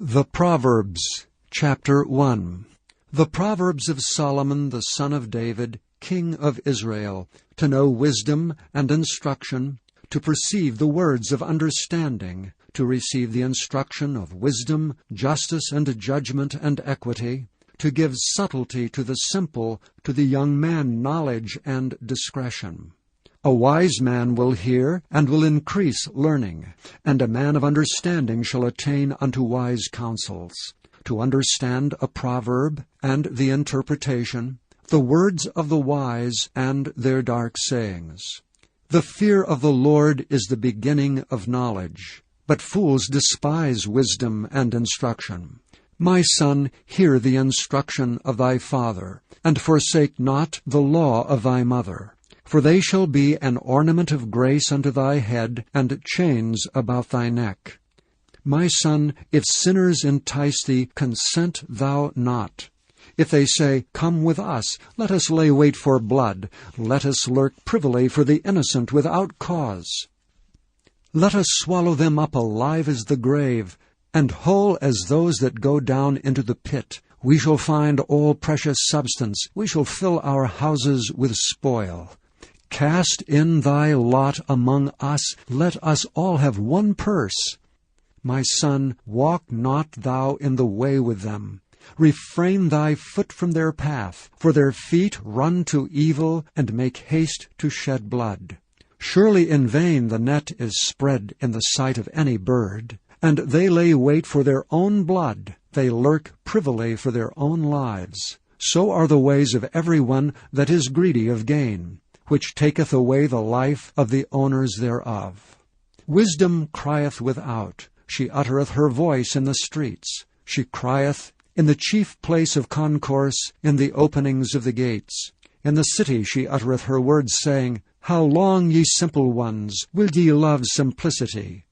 The Proverbs, chapter 1. The Proverbs of Solomon the son of David, king of Israel, to know wisdom and instruction, to perceive the words of understanding, to receive the instruction of wisdom, justice, and judgment, and equity, to give subtlety to the simple, to the young man knowledge and discretion. A wise man will hear, and will increase learning, and a man of understanding shall attain unto wise counsels. To understand a proverb, and the interpretation, the words of the wise, and their dark sayings. The fear of the Lord is the beginning of knowledge, but fools despise wisdom and instruction. My son, hear the instruction of thy father, and forsake not the law of thy mother. For they shall be an ornament of grace unto thy head, and chains about thy neck. My son, if sinners entice thee, consent thou not. If they say, Come with us, let us lay wait for blood, let us lurk privily for the innocent without cause. Let us swallow them up alive as the grave, and whole as those that go down into the pit. We shall find all precious substance, we shall fill our houses with spoil. Cast in thy lot among us, let us all have one purse. My son, walk not thou in the way with them. Refrain thy foot from their path, for their feet run to evil, and make haste to shed blood. Surely in vain the net is spread in the sight of any bird, and they lay wait for their own blood, they lurk privily for their own lives. So are the ways of every one that is greedy of gain, which taketh away the life of the owners thereof. Wisdom crieth without, she uttereth her voice in the streets. She crieth in the chief place of concourse, in the openings of the gates. In the city she uttereth her words, saying, How long, ye simple ones, will ye love simplicity?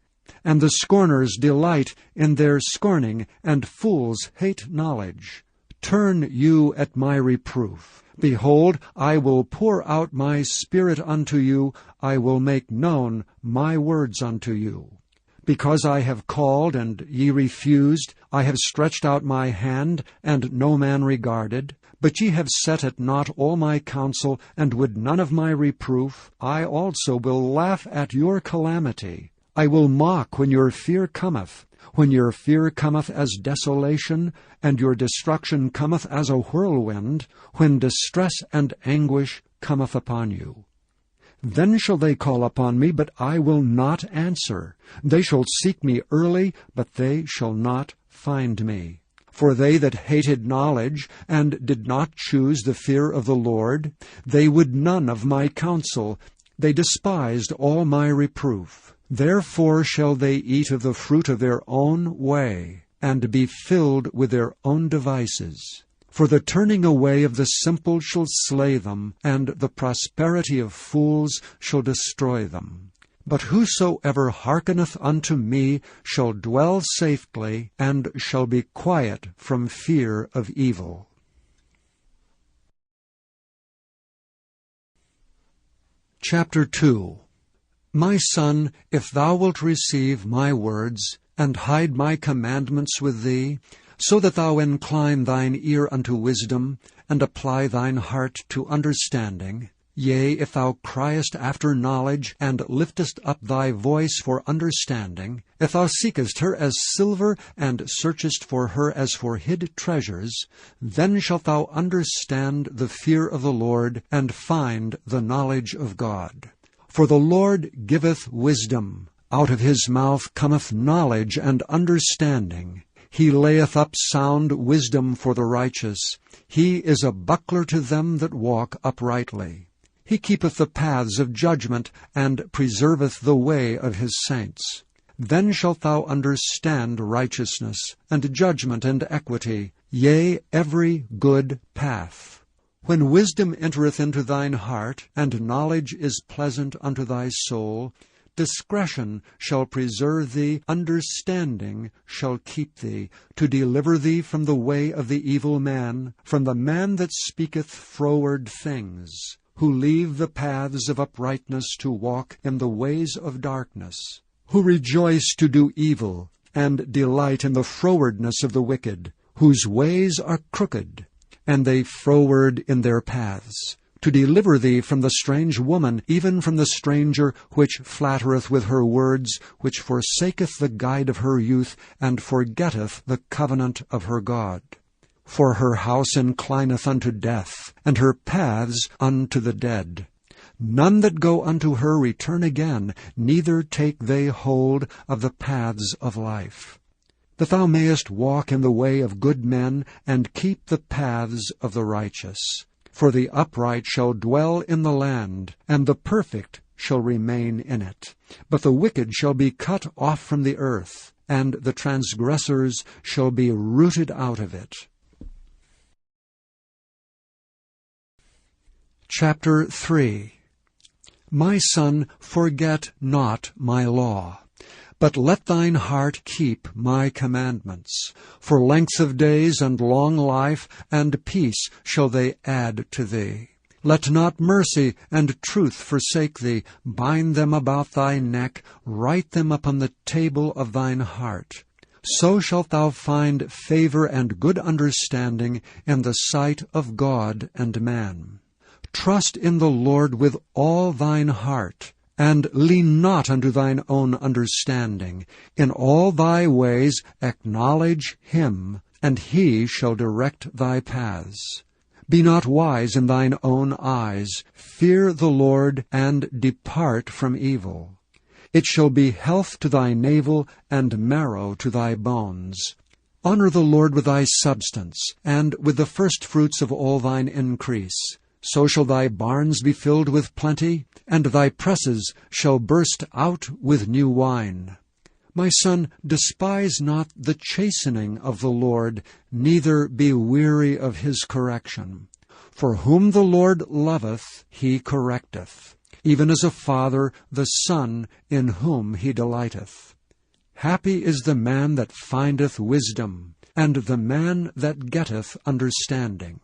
And the scorners delight in their scorning, and fools hate knowledge. Turn you at my reproof. Behold, I will pour out my Spirit unto you, I will make known my words unto you. Because I have called, and ye refused, I have stretched out my hand, and no man regarded. But ye have set at naught all my counsel, and would none of my reproof. I also will laugh at your calamity. I will mock when your fear cometh. When your fear cometh as desolation, and your destruction cometh as a whirlwind, when distress and anguish cometh upon you. Then shall they call upon me, but I will not answer. They shall seek me early, but they shall not find me. For they that hated knowledge, and did not choose the fear of the Lord, they would none of my counsel, they despised all my reproof. Therefore shall they eat of the fruit of their own way, and be filled with their own devices. For the turning away of the simple shall slay them, and the prosperity of fools shall destroy them. But whosoever hearkeneth unto me shall dwell safely, and shall be quiet from fear of evil. Chapter 2. My son, if thou wilt receive my words, and hide my commandments with thee, so that thou incline thine ear unto wisdom, and apply thine heart to understanding, yea, if thou criest after knowledge, and liftest up thy voice for understanding, if thou seekest her as silver, and searchest for her as for hid treasures, then shalt thou understand the fear of the Lord, and find the knowledge of God. For the Lord giveth wisdom, out of his mouth cometh knowledge and understanding. He layeth up sound wisdom for the righteous. He is a buckler to them that walk uprightly. He keepeth the paths of judgment, and preserveth the way of his saints. Then shalt thou understand righteousness, and judgment, and equity, yea, every good path. When wisdom entereth into thine heart, and knowledge is pleasant unto thy soul, discretion shall preserve thee, understanding shall keep thee, to deliver thee from the way of the evil man, from the man that speaketh froward things, who leave the paths of uprightness to walk in the ways of darkness, who rejoice to do evil, and delight in the frowardness of the wicked, whose ways are crooked, and they froward in their paths, to deliver thee from the strange woman, even from the stranger which flattereth with her words, which forsaketh the guide of her youth, and forgetteth the covenant of her God. For her house inclineth unto death, and her paths unto the dead. None that go unto her return again, neither take they hold of the paths of life. That thou mayest walk in the way of good men, and keep the paths of the righteous. For the upright shall dwell in the land, and the perfect shall remain in it. But the wicked shall be cut off from the earth, and the transgressors shall be rooted out of it. Chapter 3. My son, forget not my law, but let thine heart keep my commandments. For length of days and long life and peace shall they add to thee. Let not mercy and truth forsake thee. Bind them about thy neck, write them upon the table of thine heart. So shalt thou find favor and good understanding in the sight of God and man. Trust in the Lord with all thine heart, and lean not unto thine own understanding. In all thy ways acknowledge him, and he shall direct thy paths. Be not wise in thine own eyes. Fear the Lord, and depart from evil. It shall be health to thy navel, and marrow to thy bones. Honor the Lord with thy substance, and with the firstfruits of all thine increase. So shall thy barns be filled with plenty, and thy presses shall burst out with new wine. My son, despise not the chastening of the Lord, neither be weary of his correction. For whom the Lord loveth, he correcteth, even as a father the son in whom he delighteth. Happy is the man that findeth wisdom, and the man that getteth understanding.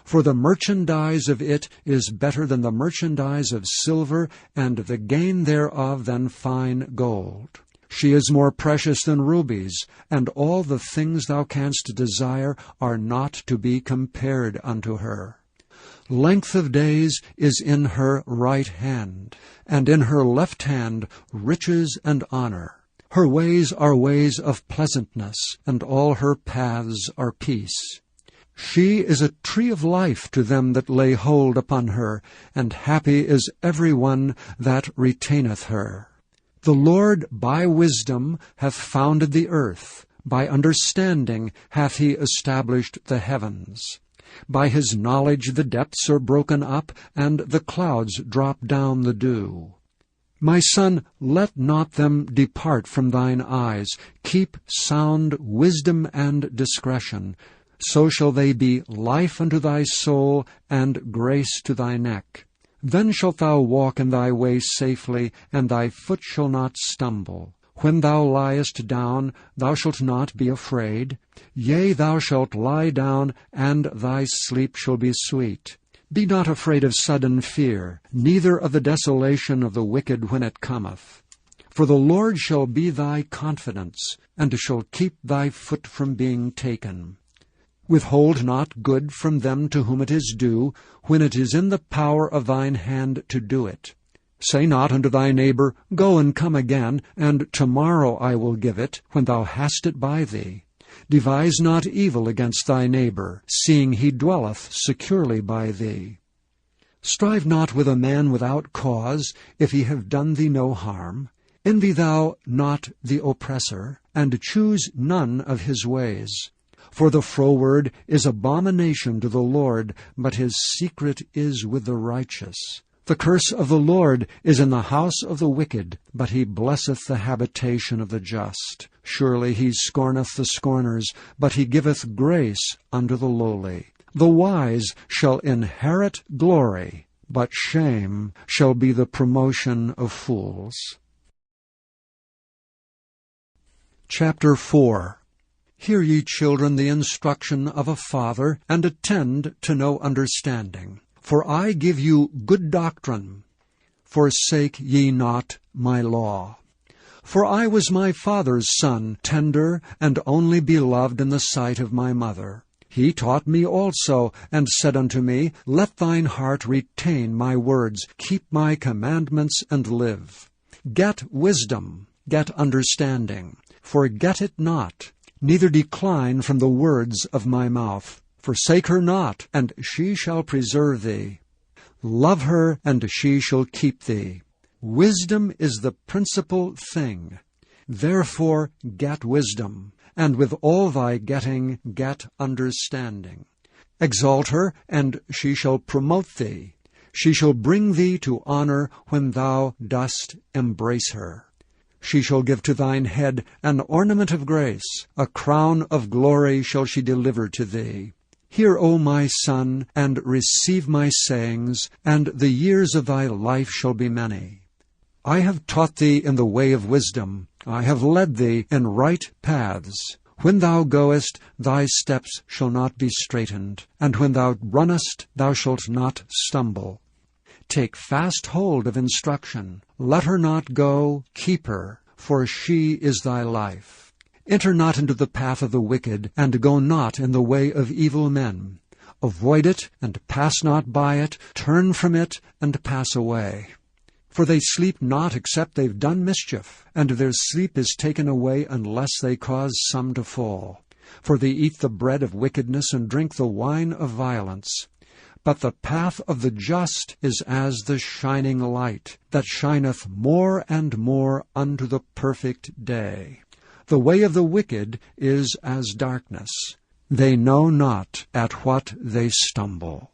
For the merchandise of it is better than the merchandise of silver, and the gain thereof than fine gold. She is more precious than rubies, and all the things thou canst desire are not to be compared unto her. Length of days is in her right hand, and in her left hand riches and honor. Her ways are ways of pleasantness, and all her paths are peace. She is a tree of life to them that lay hold upon her, and happy is every one that retaineth her. The Lord by wisdom hath founded the earth, by understanding hath he established the heavens. By his knowledge the depths are broken up, and the clouds drop down the dew. My son, let not them depart from thine eyes. Keep sound wisdom and discretion. So shall they be life unto thy soul, and grace to thy neck. Then shalt thou walk in thy way safely, and thy foot shall not stumble. When thou liest down, thou shalt not be afraid. Yea, thou shalt lie down, and thy sleep shall be sweet. Be not afraid of sudden fear, neither of the desolation of the wicked when it cometh. For the Lord shall be thy confidence, and shall keep thy foot from being taken. Withhold not good from them to whom it is due, when it is in the power of thine hand to do it. Say not unto thy neighbor, Go and come again, and tomorrow I will give it, when thou hast it by thee. Devise not evil against thy neighbor, seeing he dwelleth securely by thee. Strive not with a man without cause, if he have done thee no harm. Envy thou not the oppressor, and choose none of his ways. For the froward is abomination to the Lord, but his secret is with the righteous. The curse of the Lord is in the house of the wicked, but he blesseth the habitation of the just. Surely he scorneth the scorners, but he giveth grace unto the lowly. The wise shall inherit glory, but shame shall be the promotion of fools. Chapter 4. Hear ye, children, the instruction of a father, and attend to no understanding. For I give you good doctrine. Forsake ye not my law. For I was my father's son, tender and only beloved in the sight of my mother. He taught me also, and said unto me, Let thine heart retain my words, keep my commandments, and live. Get wisdom, get understanding. Forget it not, neither decline from the words of my mouth. Forsake her not, and she shall preserve thee. Love her, and she shall keep thee. Wisdom is the principal thing. Therefore get wisdom, and with all thy getting get understanding. Exalt her, and she shall promote thee. She shall bring thee to honor when thou dost embrace her. She shall give to thine head an ornament of grace. A crown of glory shall she deliver to thee. Hear, O my son, and receive my sayings, and the years of thy life shall be many. I have taught thee in the way of wisdom. I have led thee in right paths. When thou goest, thy steps shall not be straitened, and when thou runnest, thou shalt not stumble. Take fast hold of instruction. Let her not go, keep her, for she is thy life. Enter not into the path of the wicked, and go not in the way of evil men. Avoid it, and pass not by it. Turn from it, and pass away. For they sleep not except they've done mischief, and their sleep is taken away unless they cause some to fall. For they eat the bread of wickedness, and drink the wine of violence. But the path of the just is as the shining light, that shineth more and more unto the perfect day. The way of the wicked is as darkness. They know not at what they stumble.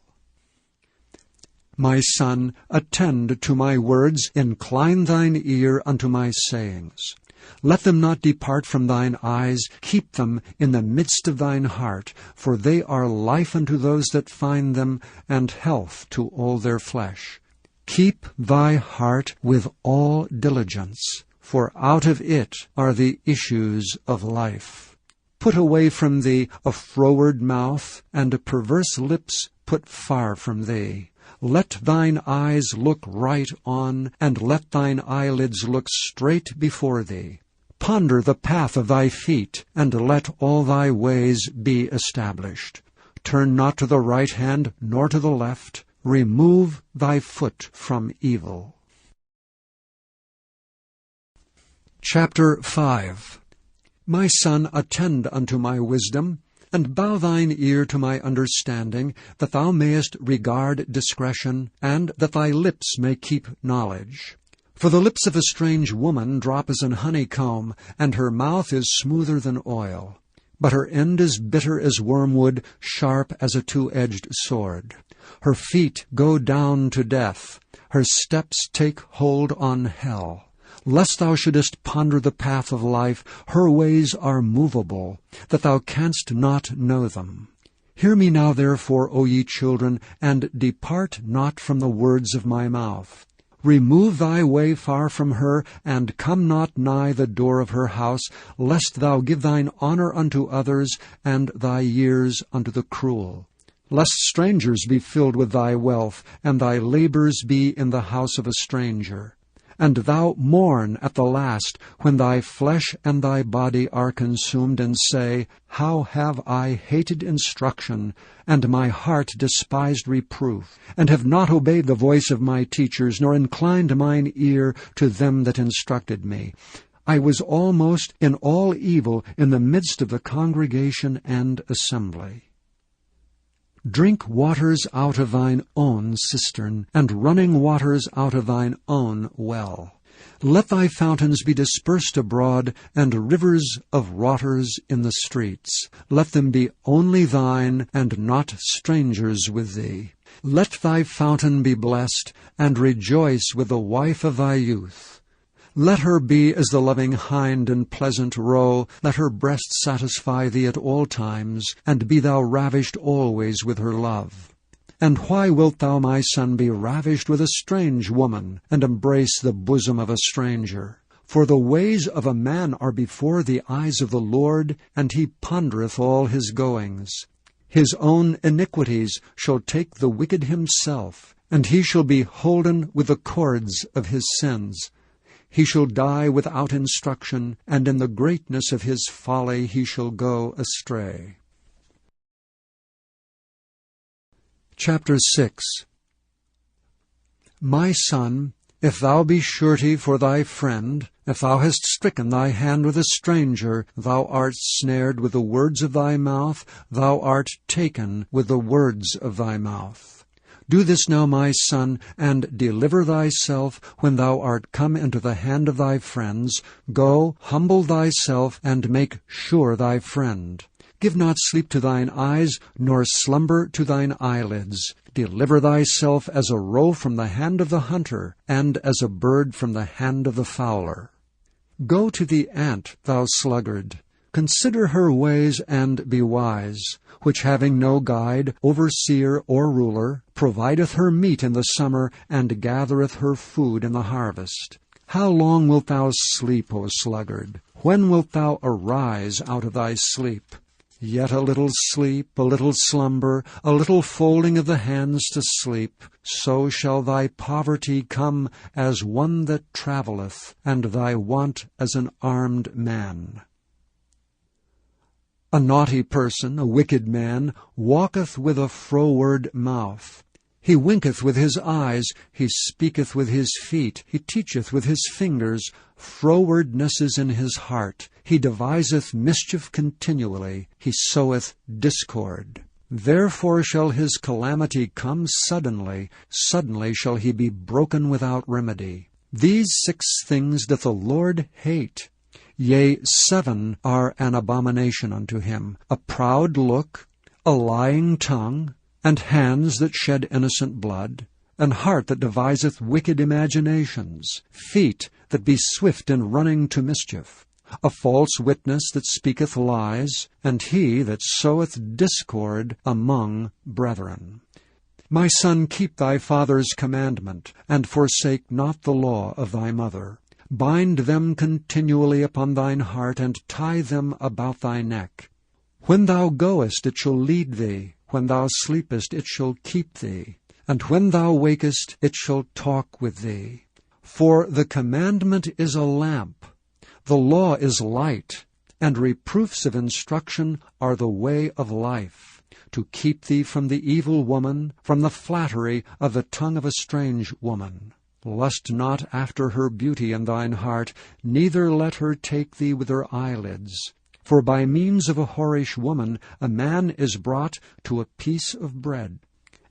My son, attend to my words, incline thine ear unto my sayings. Let them not depart from thine eyes, keep them in the midst of thine heart, for they are life unto those that find them, and health to all their flesh. Keep thy heart with all diligence, for out of it are the issues of life. Put away from thee a froward mouth, and perverse lips put far from thee. Let thine eyes look right on, and let thine eyelids look straight before thee. Ponder the path of thy feet, and let all thy ways be established. Turn not to the right hand, nor to the left. Remove thy foot from evil. Chapter 5. My son, attend unto my wisdom, and bow thine ear to my understanding, that thou mayest regard discretion, and that thy lips may keep knowledge. For the lips of a strange woman drop as an honeycomb, and her mouth is smoother than oil. But her end is bitter as wormwood, sharp as a two-edged sword. Her feet go down to death. Her steps take hold on hell. Lest thou shouldest ponder the path of life, her ways are movable, that thou canst not know them. Hear me now, therefore, O ye children, and depart not from the words of my mouth. Remove thy way far from her, and come not nigh the door of her house, lest thou give thine honor unto others, and thy years unto the cruel. Lest strangers be filled with thy wealth, and thy labors be in the house of a stranger. And thou mourn at the last, when thy flesh and thy body are consumed, and say, How have I hated instruction, and my heart despised reproof, and have not obeyed the voice of my teachers, nor inclined mine ear to them that instructed me. I was almost in all evil in the midst of the congregation and assembly. Drink waters out of thine own cistern, and running waters out of thine own well. Let thy fountains be dispersed abroad, and rivers of waters in the streets. Let them be only thine, and not strangers with thee. Let thy fountain be blessed, and rejoice with the wife of thy youth. Let her be as the loving hind and pleasant roe. Let her breast satisfy thee at all times, and be thou ravished always with her love. And why wilt thou, my son, be ravished with a strange woman, and embrace the bosom of a stranger? For the ways of a man are before the eyes of the Lord, and he pondereth all his goings. His own iniquities shall take the wicked himself, and he shall be holden with the cords of his sins. He shall die without instruction, and in the greatness of his folly he shall go astray. Chapter 6. My son, if thou be surety for thy friend, if thou hast stricken thy hand with a stranger, thou art snared with the words of thy mouth, thou art taken with the words of thy mouth. Do this now, my son, and deliver thyself when thou art come into the hand of thy friends. Go, humble thyself, and make sure thy friend. Give not sleep to thine eyes, nor slumber to thine eyelids. Deliver thyself as a roe from the hand of the hunter, and as a bird from the hand of the fowler. Go to the ant, thou sluggard. Consider her ways, and be wise, which having no guide, overseer, or ruler, provideth her meat in the summer, and gathereth her food in the harvest. How long wilt thou sleep, O sluggard? When wilt thou arise out of thy sleep? Yet a little sleep, a little slumber, a little folding of the hands to sleep, so shall thy poverty come as one that travelleth, and thy want as an armed man. A naughty person, a wicked man, walketh with a froward mouth. He winketh with his eyes, he speaketh with his feet, he teacheth with his fingers. Frowardness is in his heart. He deviseth mischief continually. He soweth discord. Therefore shall his calamity come suddenly. Suddenly shall he be broken without remedy. These 6 things doth the Lord hate. Yea, 7 are an abomination unto him: a proud look, a lying tongue, and hands that shed innocent blood, an heart that deviseth wicked imaginations, feet that be swift in running to mischief, a false witness that speaketh lies, and he that soweth discord among brethren. My son, keep thy father's commandment, and forsake not the law of thy mother. Bind them continually upon thine heart, and tie them about thy neck. When thou goest, it shall lead thee. When thou sleepest, it shall keep thee. And when thou wakest, it shall talk with thee. For the commandment is a lamp, the law is light, and reproofs of instruction are the way of life, to keep thee from the evil woman, from the flattery of the tongue of a strange woman. Lust not after her beauty in thine heart, neither let her take thee with her eyelids. For by means of a whorish woman a man is brought to a piece of bread,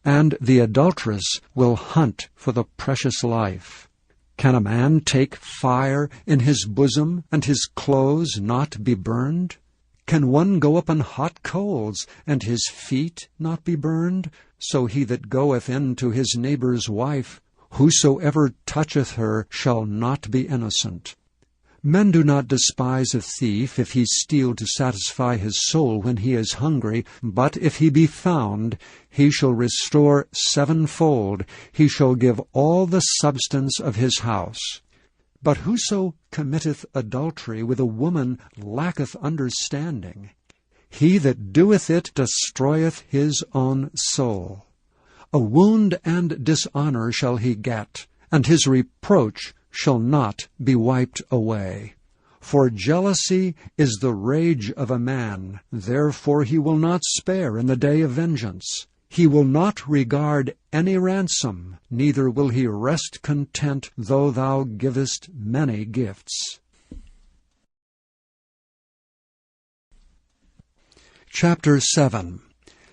and the adulteress will hunt for the precious life. Can a man take fire in his bosom, and his clothes not be burned? Can one go up on hot coals, and his feet not be burned? So he that goeth in to his neighbour's wife, whosoever toucheth her shall not be innocent. Men do not despise a thief if he steal to satisfy his soul when he is hungry, but if he be found, he shall restore 7-fold, he shall give all the substance of his house. But whoso committeth adultery with a woman lacketh understanding. He that doeth it destroyeth his own soul. A wound and dishonor shall he get, and his reproach shall not be wiped away. For jealousy is the rage of a man, therefore he will not spare in the day of vengeance. He will not regard any ransom, neither will he rest content though thou givest many gifts. Chapter 7.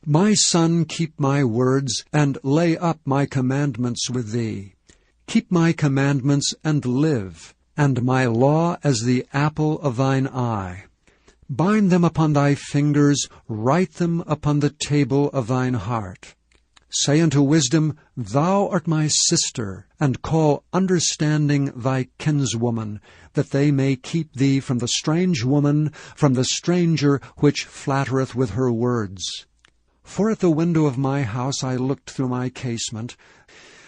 My son, keep my words, and lay up my commandments with thee. Keep my commandments, and live, and my law as the apple of thine eye. Bind them upon thy fingers, write them upon the table of thine heart. Say unto wisdom, Thou art my sister, and call understanding thy kinswoman, that they may keep thee from the strange woman, from the stranger which flattereth with her words. For at the window of my house I looked through my casement,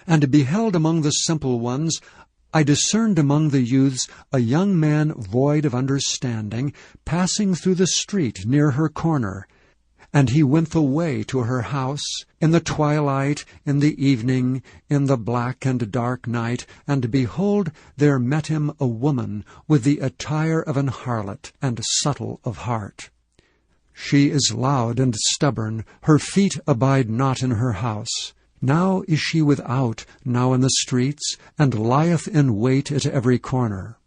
and beheld among the simple ones, I discerned among the youths a young man void of understanding, passing through the street near her corner. And he went the way to her house, in the twilight, in the evening, in the black and dark night, and behold, there met him a woman with the attire of an harlot, and subtle of heart. She is loud and stubborn, her feet abide not in her house. Now is she without, now in the streets, and lieth in wait at every corner.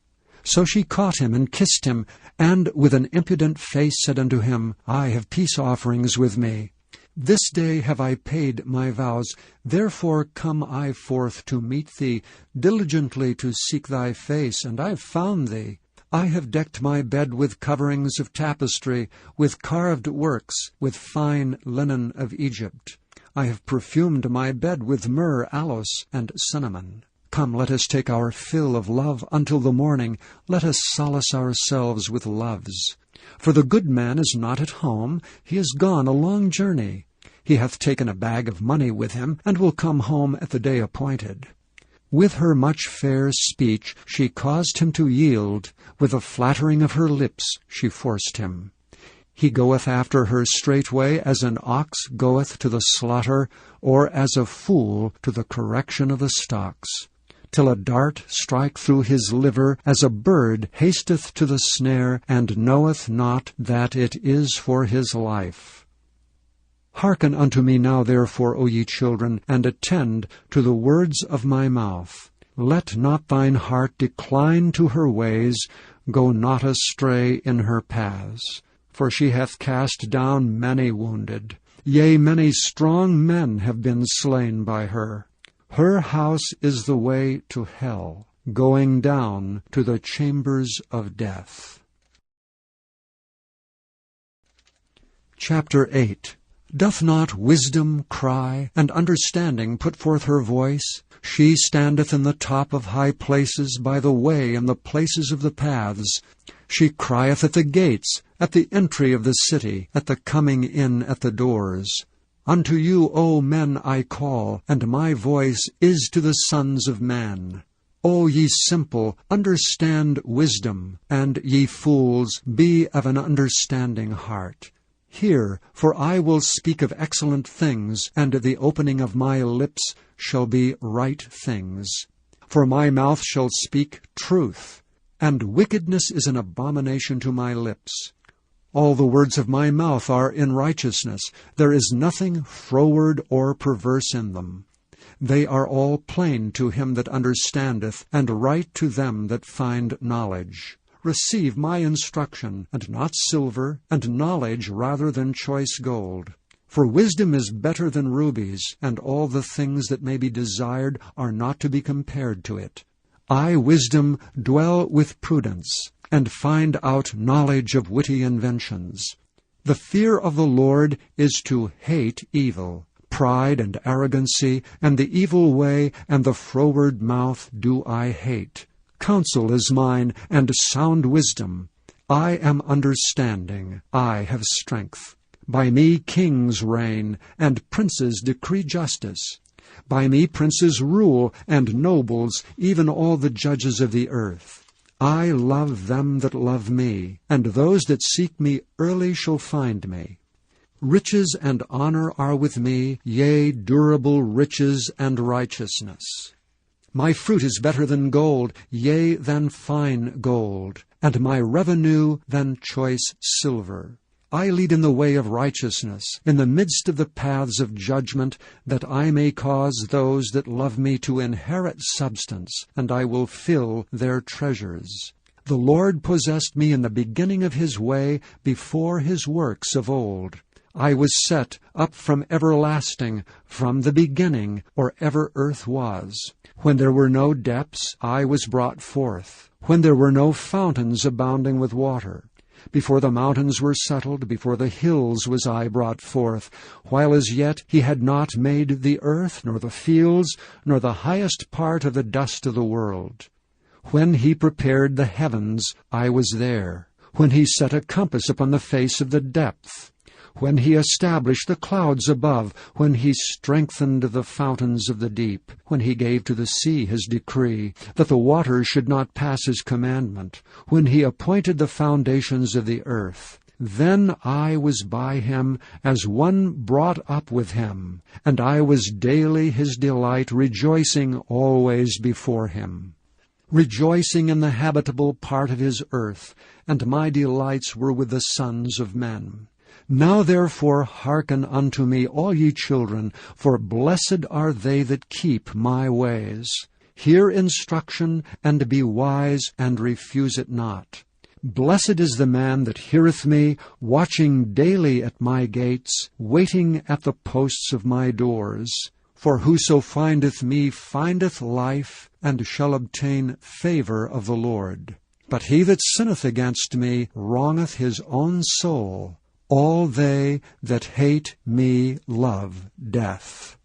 So she caught him and kissed him, and with an impudent face said unto him, I have peace offerings with me. This day have I paid my vows, therefore come I forth to meet thee, diligently to seek thy face, and I have found thee. I have decked my bed with coverings of tapestry, with carved works, with fine linen of Egypt. I have perfumed my bed with myrrh, aloes, and cinnamon. Come, let us take our fill of love until the morning. Let us solace ourselves with loves. For the good man is not at home, he is gone a long journey. He hath taken a bag of money with him, and will come home at the day appointed. With her much fair speech she caused him to yield, with the flattering of her lips she forced him. He goeth after her straightway, as an ox goeth to the slaughter, or as a fool to the correction of the stocks. Till a dart strike through his liver, as a bird hasteth to the snare, and knoweth not that it is for his life. Hearken unto me now therefore, O ye children, and attend to the words of my mouth. Let not thine heart decline to her ways, go not astray in her paths. For she hath cast down many wounded, yea, many strong men have been slain by her. Her house is the way to hell, going down to the chambers of death. Chapter 8. Doth not wisdom cry, and understanding put forth her voice? She standeth in the top of high places, by the way and the places of the paths. She crieth at the gates, at the entry of the city, at the coming in at the doors. Unto you, O men, I call, and my voice is to the sons of man. O ye simple, understand wisdom, and ye fools, be of an understanding heart. Hear, for I will speak of excellent things, and the opening of my lips shall be right things. For my mouth shall speak truth, and wickedness is an abomination to my lips. All the words of my mouth are in righteousness. There is nothing froward or perverse in them. They are all plain to him that understandeth, and right to them that find knowledge. Receive my instruction, and not silver, and knowledge rather than choice gold. For wisdom is better than rubies, and all the things that may be desired are not to be compared to it. I, wisdom, dwell with prudence, and find out knowledge of witty inventions. The fear of the Lord is to hate evil. Pride and arrogancy, and the evil way, and the froward mouth do I hate. Counsel is mine, and sound wisdom. I am understanding, I have strength. By me kings reign, and princes decree justice. By me princes rule, and nobles, even all the judges of the earth. I love them that love me, and those that seek me early shall find me. Riches and honor are with me, yea, durable riches and righteousness. My fruit is better than gold, yea, than fine gold, and my revenue than choice silver. I lead in the way of righteousness, in the midst of the paths of judgment, that I may cause those that love me to inherit substance, and I will fill their treasures. The Lord possessed me in the beginning of his way, before his works of old. I was set up from everlasting, from the beginning, or ever earth was. When there were no depths, I was brought forth. When there were no fountains abounding with water. Before the mountains were settled, before the hills was I brought forth, while as yet he had not made the earth, nor the fields, nor the highest part of the dust of the world. When he prepared the heavens, I was there. When he set a compass upon the face of the depth. When he established the clouds above, when he strengthened the fountains of the deep, when he gave to the sea his decree, that the waters should not pass his commandment, when he appointed the foundations of the earth. Then I was by him as one brought up with him, and I was daily his delight, rejoicing always before him. Rejoicing in the habitable part of his earth, and my delights were with the sons of men. Now therefore hearken unto me, all ye children, for blessed are they that keep my ways. Hear instruction, and be wise, and refuse it not. Blessed is the man that heareth me, watching daily at my gates, waiting at the posts of my doors. For whoso findeth me findeth life, and shall obtain favor of the Lord. But he that sinneth against me wrongeth his own soul. All they that hate me love death.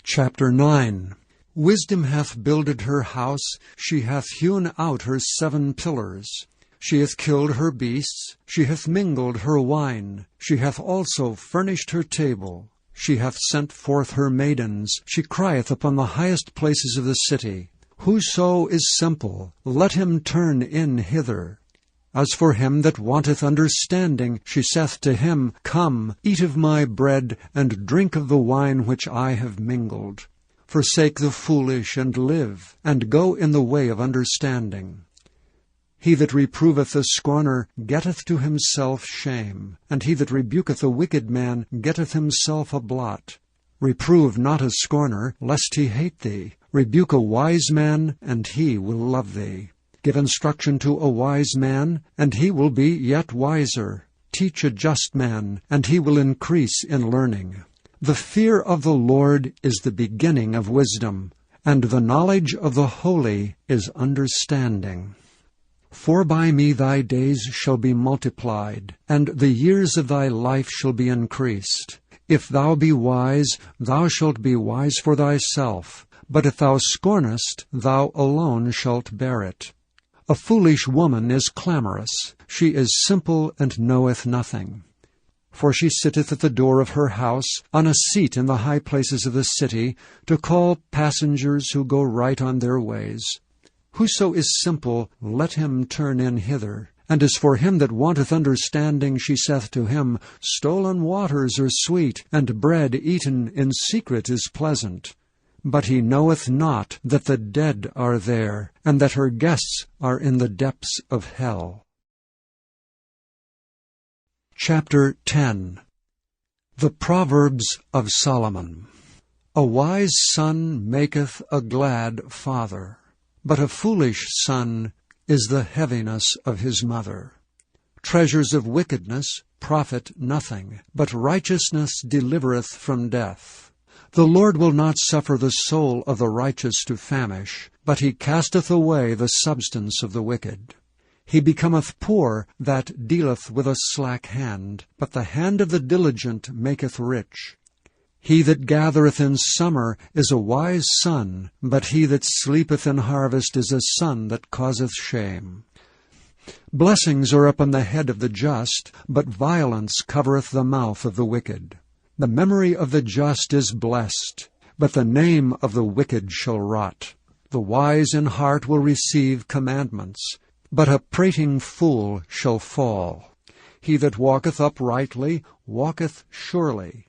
Chapter 9. Wisdom hath builded her house, she hath hewn out her 7 pillars. She hath killed her beasts, she hath mingled her wine, she hath also furnished her table. She hath sent forth her maidens, she crieth upon the highest places of the city. Whoso is simple, let him turn in hither. As for him that wanteth understanding, she saith to him, Come, eat of my bread, and drink of the wine which I have mingled. Forsake the foolish, and live, and go in the way of understanding. He that reproveth a scorner getteth to himself shame, and he that rebuketh a wicked man getteth himself a blot. Reprove not a scorner, lest he hate thee. Rebuke a wise man, and he will love thee. Give instruction to a wise man, and he will be yet wiser. Teach a just man, and he will increase in learning. The fear of the Lord is the beginning of wisdom, and the knowledge of the holy is understanding. For by me thy days shall be multiplied, and the years of thy life shall be increased. If thou be wise, thou shalt be wise for thyself, but if thou scornest, thou alone shalt bear it. A foolish woman is clamorous, she is simple and knoweth nothing. For she sitteth at the door of her house, on a seat in the high places of the city, to call passengers who go right on their ways. Whoso is simple, let him turn in hither. And as for him that wanteth understanding, she saith to him, Stolen waters are sweet, and bread eaten in secret is pleasant. But he knoweth not that the dead are there, and that her guests are in the depths of hell. Chapter 10. The Proverbs of Solomon. A wise son maketh a glad father, but a foolish son is the heaviness of his mother. Treasures of wickedness profit nothing, but righteousness delivereth from death. The Lord will not suffer the soul of the righteous to famish, but he casteth away the substance of the wicked. He becometh poor that dealeth with a slack hand, but the hand of the diligent maketh rich. He that gathereth in summer is a wise son, but he that sleepeth in harvest is a son that causeth shame. Blessings are upon the head of the just, but violence covereth the mouth of the wicked. The memory of the just is blessed, but the name of the wicked shall rot. The wise in heart will receive commandments, but a prating fool shall fall. He that walketh uprightly walketh surely,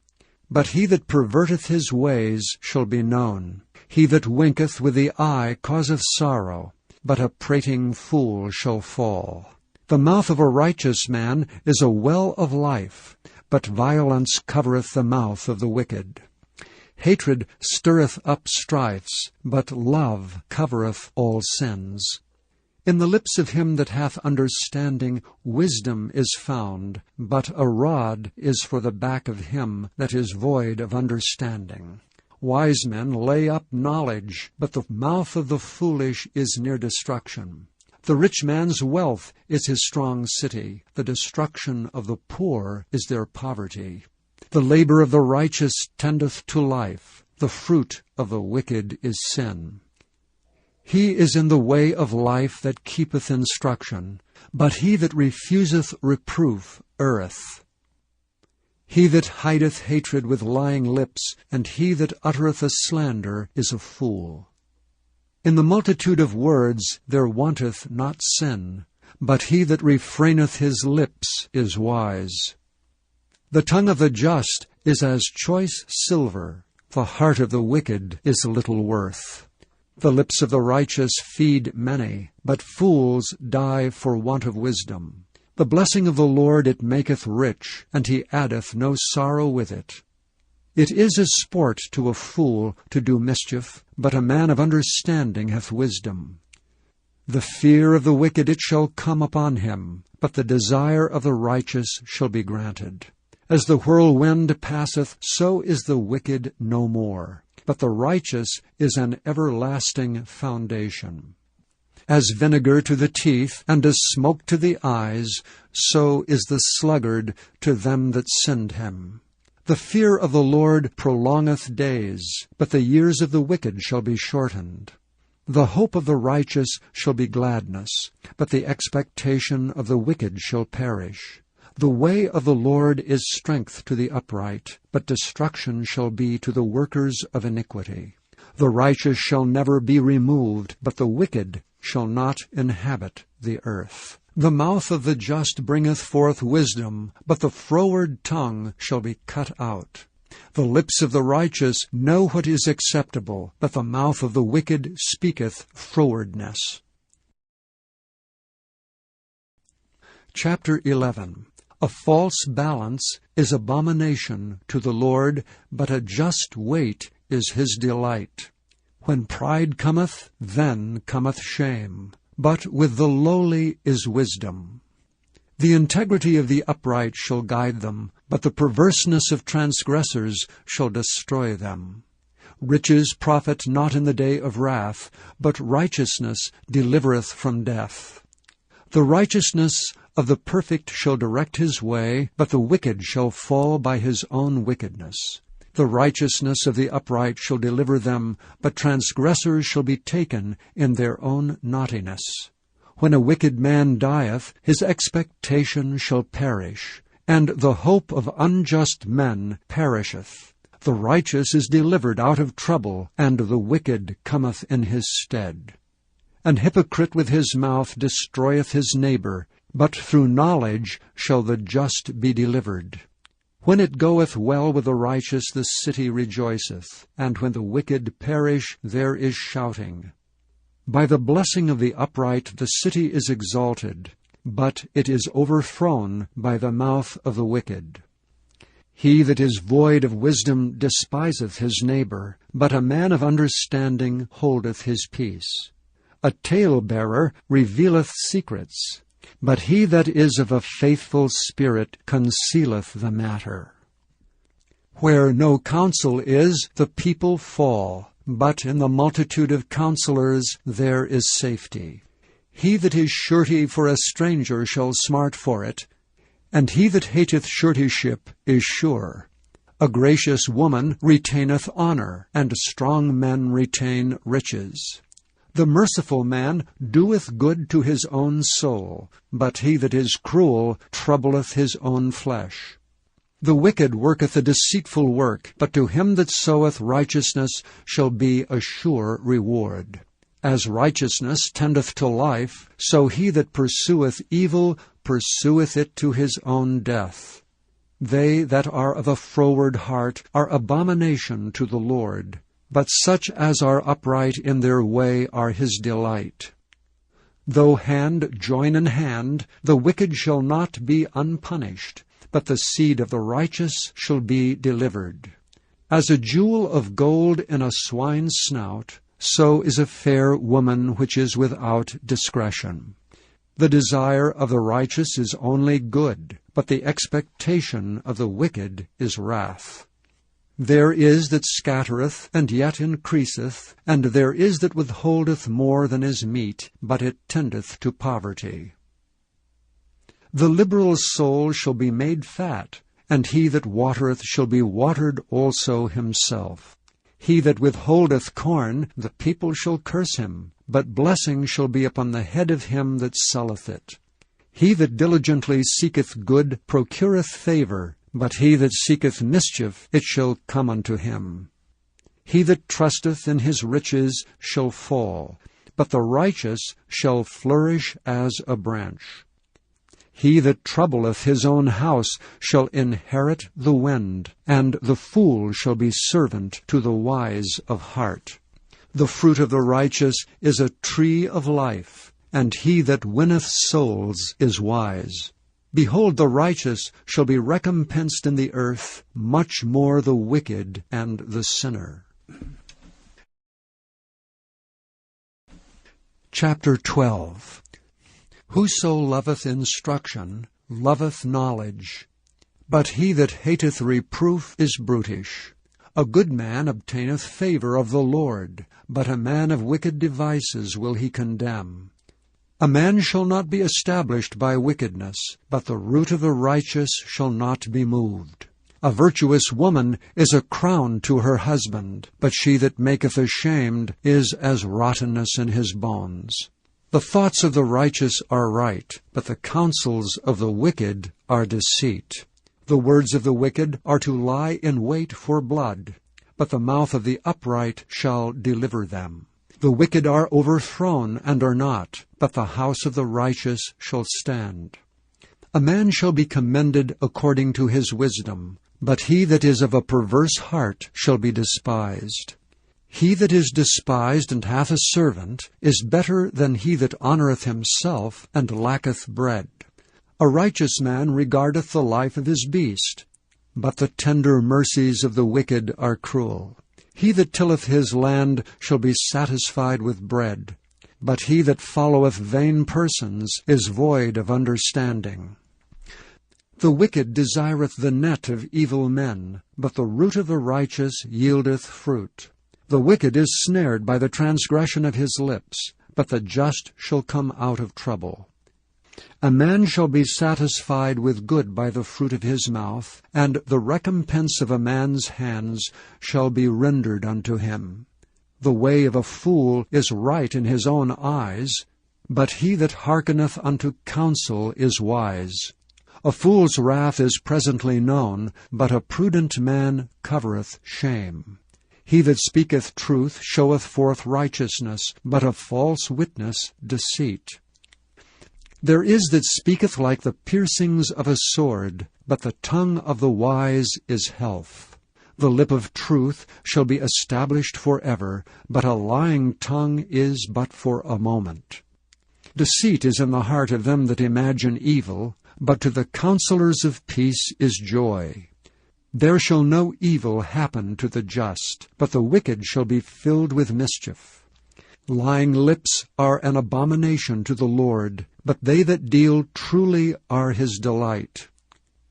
but he that perverteth his ways shall be known. He that winketh with the eye causeth sorrow, but a prating fool shall fall. The mouth of a righteous man is a well of life, but violence covereth the mouth of the wicked. Hatred stirreth up strifes, but love covereth all sins. In the lips of him that hath understanding wisdom is found, but a rod is for the back of him that is void of understanding. Wise men lay up knowledge, but the mouth of the foolish is near destruction. The rich man's wealth is his strong city. The destruction of the poor is their poverty. The labor of the righteous tendeth to life. The fruit of the wicked is sin. He is in the way of life that keepeth instruction, but he that refuseth reproof erreth. He that hideth hatred with lying lips, and he that uttereth a slander, is a fool. In the multitude of words there wanteth not sin, but he that refraineth his lips is wise. The tongue of the just is as choice silver, the heart of the wicked is little worth. The lips of the righteous feed many, but fools die for want of wisdom. The blessing of the Lord it maketh rich, and he addeth no sorrow with it. It is as sport to a fool to do mischief, but a man of understanding hath wisdom. The fear of the wicked it shall come upon him, but the desire of the righteous shall be granted. As the whirlwind passeth, so is the wicked no more, but the righteous is an everlasting foundation. As vinegar to the teeth, and as smoke to the eyes, so is the sluggard to them that send him. The fear of the Lord prolongeth days, but the years of the wicked shall be shortened. The hope of the righteous shall be gladness, but the expectation of the wicked shall perish. The way of the Lord is strength to the upright, but destruction shall be to the workers of iniquity. The righteous shall never be removed, but the wicked shall not inhabit the earth. The mouth of the just bringeth forth wisdom, but the froward tongue shall be cut out. The lips of the righteous know what is acceptable, but the mouth of the wicked speaketh frowardness. Chapter 11. A false balance is abomination to the Lord, but a just weight is his delight. When pride cometh, then cometh shame, but with the lowly is wisdom. The integrity of the upright shall guide them, but the perverseness of transgressors shall destroy them. Riches profit not in the day of wrath, but righteousness delivereth from death. The righteousness of the perfect shall direct his way, but the wicked shall fall by his own wickedness. The righteousness of the upright shall deliver them, but transgressors shall be taken in their own naughtiness. When a wicked man dieth, his expectation shall perish, and the hope of unjust men perisheth. The righteous is delivered out of trouble, and the wicked cometh in his stead. An hypocrite with his mouth destroyeth his neighbor, but through knowledge shall the just be delivered. When it goeth well with the righteous, the city rejoiceth, and when the wicked perish, there is shouting. By the blessing of the upright the city is exalted, but it is overthrown by the mouth of the wicked. He that is void of wisdom despiseth his neighbor, but a man of understanding holdeth his peace. A talebearer revealeth secrets, but he that is of a faithful spirit concealeth the matter. Where no counsel is, the people fall, but in the multitude of counselors there is safety. He that is surety for a stranger shall smart for it, and he that hateth suretyship is sure. A gracious woman retaineth honor, and strong men retain riches. The merciful man doeth good to his own soul, but he that is cruel troubleth his own flesh. The wicked worketh a deceitful work, but to him that soweth righteousness shall be a sure reward. As righteousness tendeth to life, so he that pursueth evil pursueth it to his own death. They that are of a froward heart are abomination to the Lord, but such as are upright in their way are his delight. Though hand join in hand, the wicked shall not be unpunished, but the seed of the righteous shall be delivered. As a jewel of gold in a swine's snout, so is a fair woman which is without discretion. The desire of the righteous is only good, but the expectation of the wicked is wrath. There is that scattereth, and yet increaseth, and there is that withholdeth more than is meet, but it tendeth to poverty. The liberal soul shall be made fat, and he that watereth shall be watered also himself. He that withholdeth corn, the people shall curse him, but blessing shall be upon the head of him that selleth it. He that diligently seeketh good procureth favor, but he that seeketh mischief, it shall come unto him. He that trusteth in his riches shall fall, but the righteous shall flourish as a branch. He that troubleth his own house shall inherit the wind, and the fool shall be servant to the wise of heart. The fruit of the righteous is a tree of life, and he that winneth souls is wise. Behold, the righteous shall be recompensed in the earth, much more the wicked and the sinner. Chapter 12. Whoso loveth instruction loveth knowledge, but he that hateth reproof is brutish. A good man obtaineth favor of the Lord, but a man of wicked devices will he condemn. A man shall not be established by wickedness, but the root of the righteous shall not be moved. A virtuous woman is a crown to her husband, but she that maketh ashamed is as rottenness in his bones. The thoughts of the righteous are right, but the counsels of the wicked are deceit. The words of the wicked are to lie in wait for blood, but the mouth of the upright shall deliver them. The wicked are overthrown and are not, but the house of the righteous shall stand. A man shall be commended according to his wisdom, but he that is of a perverse heart shall be despised. He that is despised and hath a servant is better than he that honoureth himself and lacketh bread. A righteous man regardeth the life of his beast, but the tender mercies of the wicked are cruel. He that tilleth his land shall be satisfied with bread, but he that followeth vain persons is void of understanding. The wicked desireth the net of evil men, but the root of the righteous yieldeth fruit. The wicked is snared by the transgression of his lips, but the just shall come out of trouble. A man shall be satisfied with good by the fruit of his mouth, and the recompense of a man's hands shall be rendered unto him. The way of a fool is right in his own eyes, but he that hearkeneth unto counsel is wise. A fool's wrath is presently known, but a prudent man covereth shame. He that speaketh truth showeth forth righteousness, but a false witness deceit. There is that speaketh like the piercings of a sword, but the tongue of the wise is health. The lip of truth shall be established forever, but a lying tongue is but for a moment. Deceit is in the heart of them that imagine evil, but to the counselors of peace is joy. There shall no evil happen to the just, but the wicked shall be filled with mischief. Lying lips are an abomination to the Lord, but they that deal truly are his delight.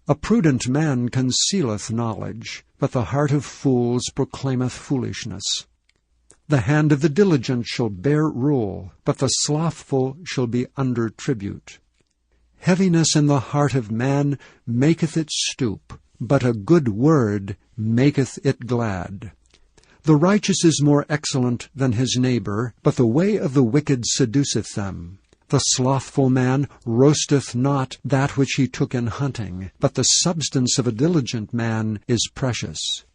A prudent man concealeth knowledge, but the heart of fools proclaimeth foolishness. The hand of the diligent shall bear rule, but the slothful shall be under tribute. Heaviness in the heart of man maketh it stoop, but a good word maketh it glad. The righteous is more excellent than his neighbor, but the way of the wicked seduceth them. The slothful man roasteth not that which he took in hunting, but the substance of a diligent man is precious.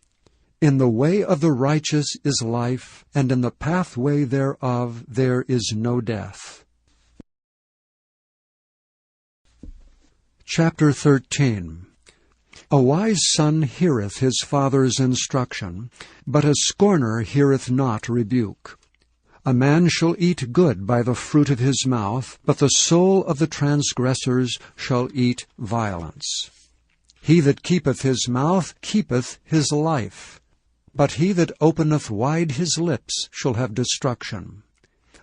In the way of the righteous is life, and in the pathway thereof there is no death. Chapter 13. A wise son heareth his father's instruction, but a scorner heareth not rebuke. A man shall eat good by the fruit of his mouth, but the soul of the transgressors shall eat violence. He that keepeth his mouth keepeth his life, but he that openeth wide his lips shall have destruction.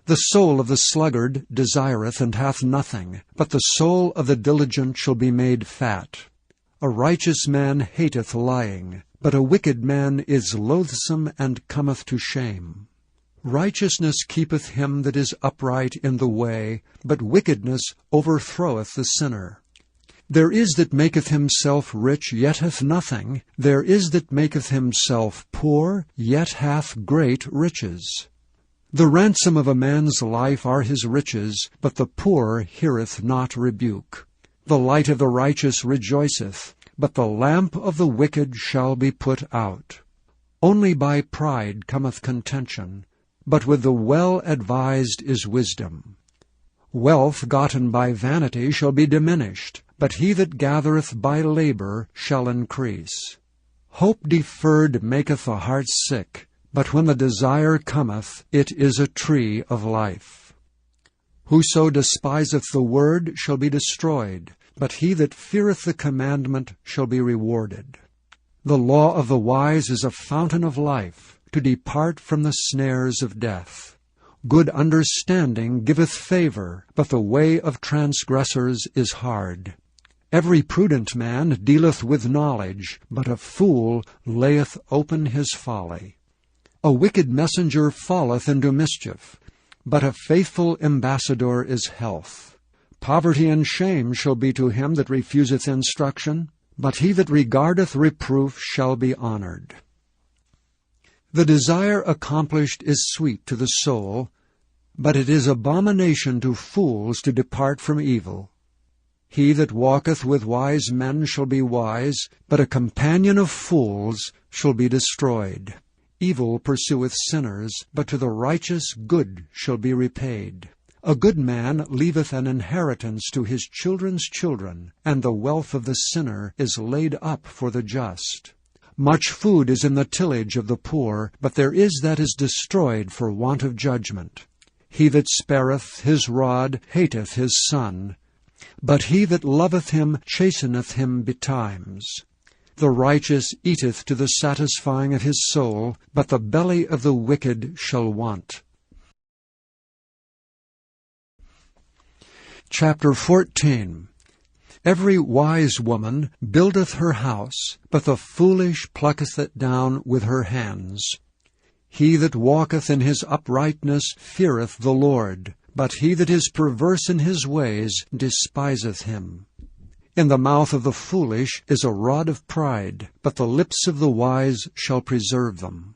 The soul of the sluggard desireth and hath nothing, but the soul of the diligent shall be made fat. A righteous man hateth lying, but a wicked man is loathsome and cometh to shame. Righteousness keepeth him that is upright in the way, but wickedness overthroweth the sinner. There is that maketh himself rich, yet hath nothing. There is that maketh himself poor, yet hath great riches. The ransom of a man's life are his riches, but the poor heareth not rebuke. The light of the righteous rejoiceth, but the lamp of the wicked shall be put out. Only by pride cometh contention, but with the well-advised is wisdom. Wealth gotten by vanity shall be diminished, but he that gathereth by labor shall increase. Hope deferred maketh the heart sick, but when the desire cometh, it is a tree of life. Whoso despiseth the word shall be destroyed, but he that feareth the commandment shall be rewarded. The law of the wise is a fountain of life, to depart from the snares of death. Good understanding giveth favor, but the way of transgressors is hard. Every prudent man dealeth with knowledge, but a fool layeth open his folly. A wicked messenger falleth into mischief, but a faithful ambassador is health. Poverty and shame shall be to him that refuseth instruction, but he that regardeth reproof shall be honored. The desire accomplished is sweet to the soul, but it is abomination to fools to depart from evil. He that walketh with wise men shall be wise, but a companion of fools shall be destroyed. Evil pursueth sinners, but to the righteous good shall be repaid. A good man leaveth an inheritance to his children's children, and the wealth of the sinner is laid up for the just. Much food is in the tillage of the poor, but there is that is destroyed for want of judgment. He that spareth his rod hateth his son, but he that loveth him chasteneth him betimes. The righteous eateth to the satisfying of his soul, but the belly of the wicked shall want. Chapter 14. Every wise woman buildeth her house, but the foolish plucketh it down with her hands. He that walketh in his uprightness feareth the Lord, but he that is perverse in his ways despiseth him. In the mouth of the foolish is a rod of pride, but the lips of the wise shall preserve them.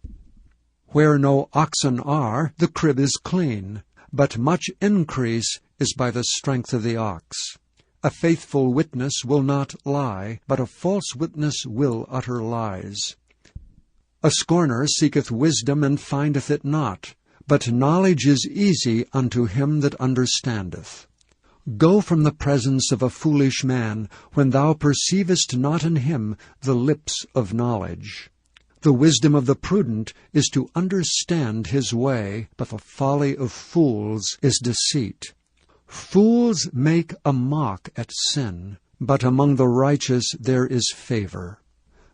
Where no oxen are, the crib is clean, but much increase is by the strength of the ox. A faithful witness will not lie, but a false witness will utter lies. A scorner seeketh wisdom and findeth it not, but knowledge is easy unto him that understandeth. Go from the presence of a foolish man, when thou perceivest not in him the lips of knowledge. The wisdom of the prudent is to understand his way, but the folly of fools is deceit. Fools make a mock at sin, but among the righteous there is favor.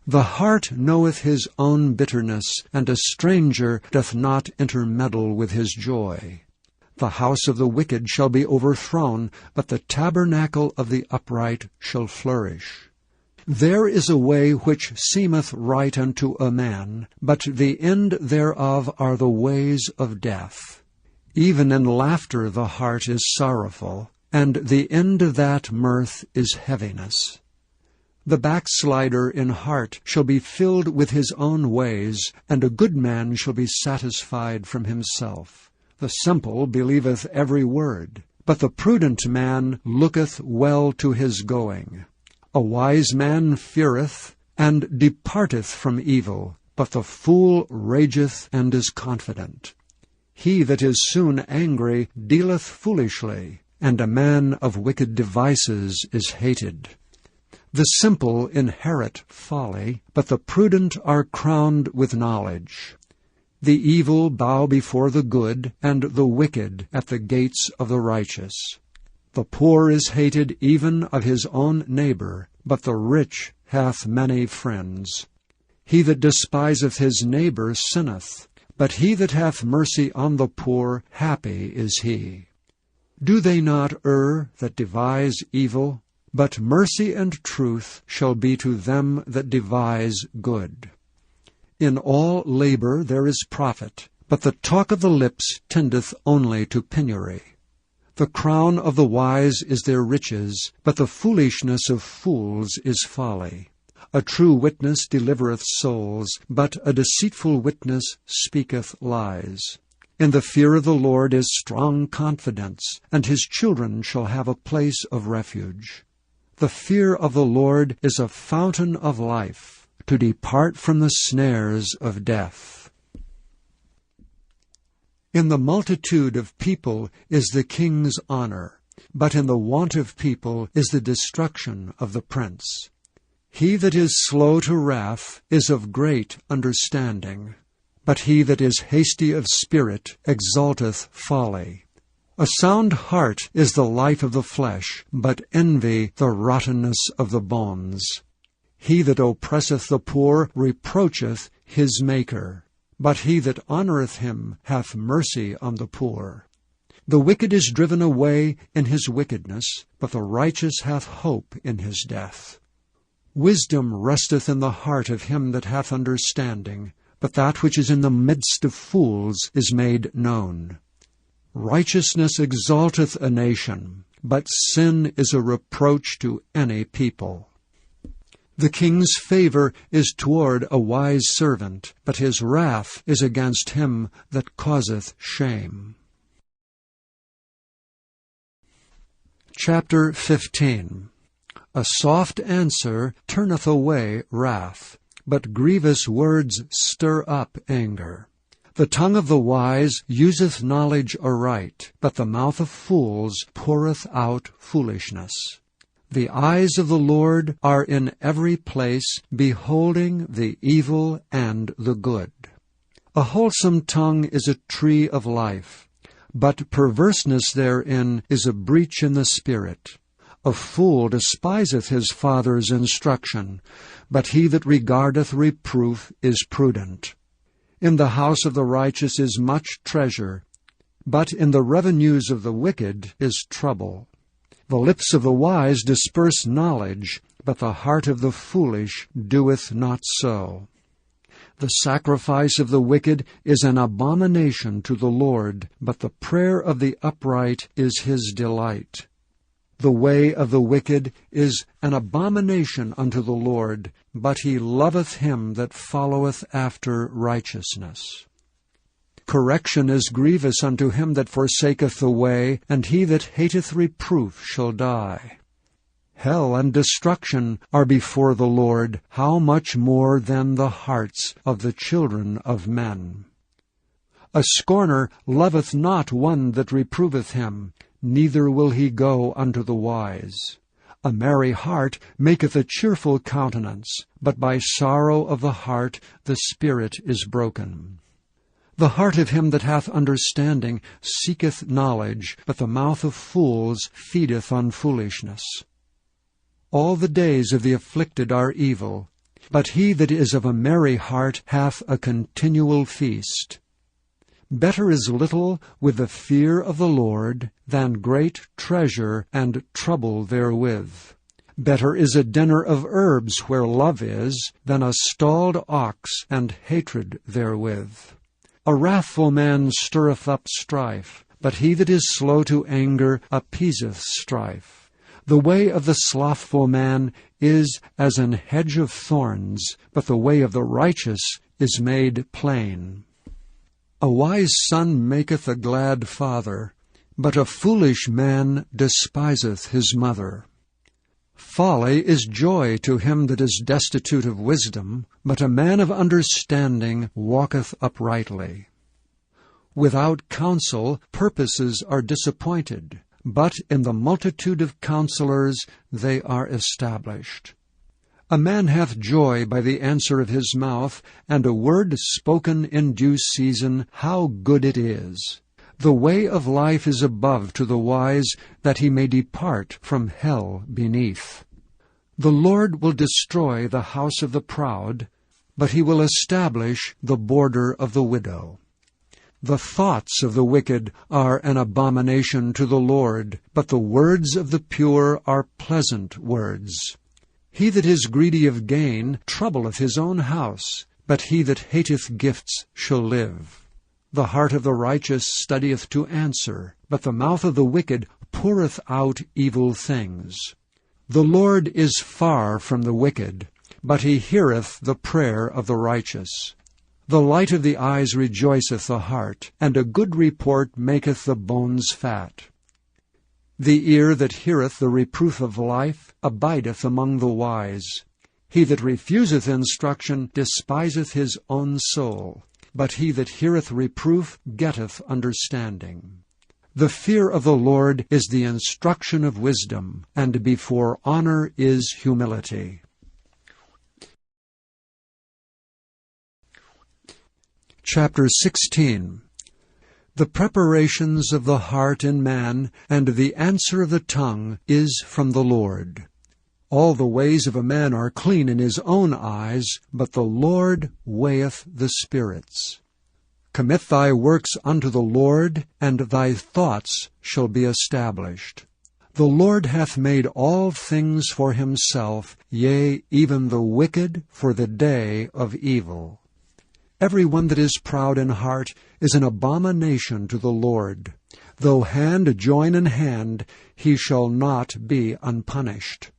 The heart knoweth his own bitterness, and a stranger doth not intermeddle with his joy. The house of the wicked shall be overthrown, but the tabernacle of the upright shall flourish. There is a way which seemeth right unto a man, but the end thereof are the ways of death. Even in laughter the heart is sorrowful, and the end of that mirth is heaviness. The backslider in heart shall be filled with his own ways, and a good man shall be satisfied from himself. The simple believeth every word, but the prudent man looketh well to his going. A wise man feareth, and departeth from evil, but the fool rageth and is confident. He that is soon angry dealeth foolishly, and a man of wicked devices is hated. The simple inherit folly, but the prudent are crowned with knowledge. The evil bow before the good, and the wicked at the gates of the righteous. The poor is hated even of his own neighbor, but the rich hath many friends. He that despiseth his neighbor sinneth, but he that hath mercy on the poor, happy is he. Do they not err that devise evil? But mercy and truth shall be to them that devise good. In all labor there is profit, but the talk of the lips tendeth only to penury. The crown of the wise is their riches, but the foolishness of fools is folly. A true witness delivereth souls, but a deceitful witness speaketh lies. In the fear of the Lord is strong confidence, and his children shall have a place of refuge. The fear of the Lord is a fountain of life, to depart from the snares of death. In the multitude of people is the king's honor, but in the want of people is the destruction of the prince. He that is slow to wrath is of great understanding, but he that is hasty of spirit exalteth folly. A sound heart is the life of the flesh, but envy the rottenness of the bones. He that oppresseth the poor reproacheth his Maker, but he that honoureth him hath mercy on the poor. The wicked is driven away in his wickedness, but the righteous hath hope in his death. Wisdom resteth in the heart of him that hath understanding, but that which is in the midst of fools is made known. Righteousness exalteth a nation, but sin is a reproach to any people. The king's favor is toward a wise servant, but his wrath is against him that causeth shame. Chapter 15. A soft answer turneth away wrath, but grievous words stir up anger. The tongue of the wise useth knowledge aright, but the mouth of fools poureth out foolishness. The eyes of the Lord are in every place, beholding the evil and the good. A wholesome tongue is a tree of life, but perverseness therein is a breach in the spirit. A fool despiseth his father's instruction, but he that regardeth reproof is prudent. In the house of the righteous is much treasure, but in the revenues of the wicked is trouble. The lips of the wise disperse knowledge, but the heart of the foolish doeth not so. The sacrifice of the wicked is an abomination to the Lord, but the prayer of the upright is his delight. The way of the wicked is an abomination unto the Lord, but he loveth him that followeth after righteousness. Correction is grievous unto him that forsaketh the way, and he that hateth reproof shall die. Hell and destruction are before the Lord, how much more than the hearts of the children of men? A scorner loveth not one that reproveth him, neither will he go unto the wise. A merry heart maketh a cheerful countenance, but by sorrow of the heart the spirit is broken. The heart of him that hath understanding seeketh knowledge, but the mouth of fools feedeth on foolishness. All the days of the afflicted are evil, but he that is of a merry heart hath a continual feast. Better is little with the fear of the Lord than great treasure and trouble therewith. Better is a dinner of herbs where love is than a stalled ox and hatred therewith. A wrathful man stirreth up strife, but he that is slow to anger appeaseth strife. The way of the slothful man is as an hedge of thorns, but the way of the righteous is made plain. A wise son maketh a glad father, but a foolish man despiseth his mother. Folly is joy to him that is destitute of wisdom, but a man of understanding walketh uprightly. Without counsel purposes are disappointed, but in the multitude of counselors they are established. A man hath joy by the answer of his mouth, and a word spoken in due season, how good it is! The way of life is above to the wise, that he may depart from hell beneath. The Lord will destroy the house of the proud, but he will establish the border of the widow. The thoughts of the wicked are an abomination to the Lord, but the words of the pure are pleasant words. He that is greedy of gain troubleth his own house, but he that hateth gifts shall live. The heart of the righteous studieth to answer, but the mouth of the wicked poureth out evil things. The Lord is far from the wicked, but he heareth the prayer of the righteous. The light of the eyes rejoiceth the heart, and a good report maketh the bones fat. The ear that heareth the reproof of life abideth among the wise. He that refuseth instruction despiseth his own soul, but he that heareth reproof getteth understanding. The fear of the Lord is the instruction of wisdom, and before honor is humility. Chapter 16. The preparations of the heart in man, and the answer of the tongue, is from the Lord. All the ways of a man are clean in his own eyes, but the Lord weigheth the spirits. Commit thy works unto the Lord, and thy thoughts shall be established. The Lord hath made all things for himself, yea, even the wicked for the day of evil. Every one that is proud in heart is an abomination to the Lord. Though hand join in hand, he shall not be unpunished.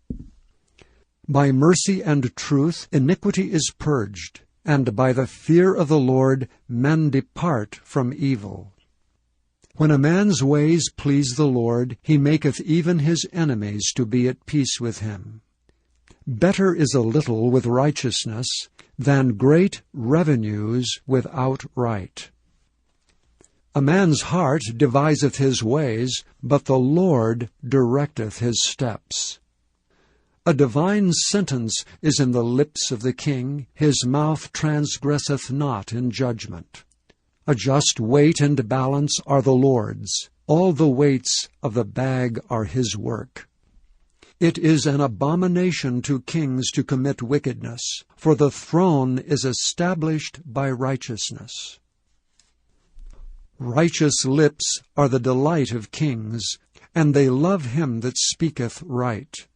By mercy and truth iniquity is purged, and by the fear of the Lord men depart from evil. When a man's ways please the Lord, he maketh even his enemies to be at peace with him. Better is a little with righteousness than great revenues without right. A man's heart deviseth his ways, but the Lord directeth his steps. A divine sentence is in the lips of the king, his mouth transgresseth not in judgment. A just weight and balance are the Lord's, all the weights of the bag are his work. It is an abomination to kings to commit wickedness, for the throne is established by righteousness. Righteous lips are the delight of kings, and they love him that speaketh right.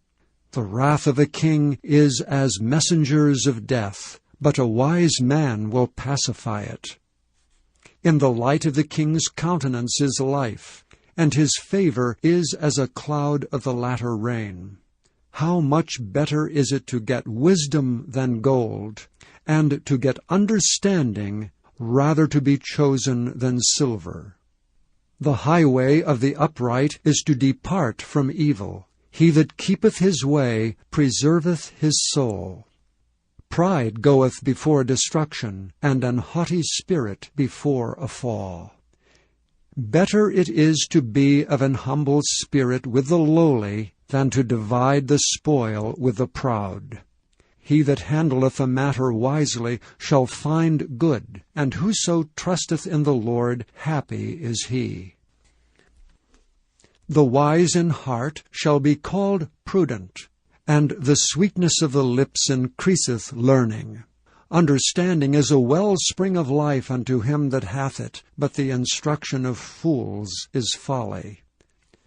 The wrath of a king is as messengers of death, but a wise man will pacify it. In the light of the king's countenance is life, and his favor is as a cloud of the latter rain. How much better is it to get wisdom than gold, and to get understanding rather to be chosen than silver. The highway of the upright is to depart from evil. He that keepeth his way preserveth his soul. Pride goeth before destruction, and an haughty spirit before a fall. Better it is to be of an humble spirit with the lowly than to divide the spoil with the proud. He that handleth a matter wisely shall find good, and whoso trusteth in the Lord, happy is he. The wise in heart shall be called prudent, and the sweetness of the lips increaseth learning. Understanding is a wellspring of life unto him that hath it, but the instruction of fools is folly.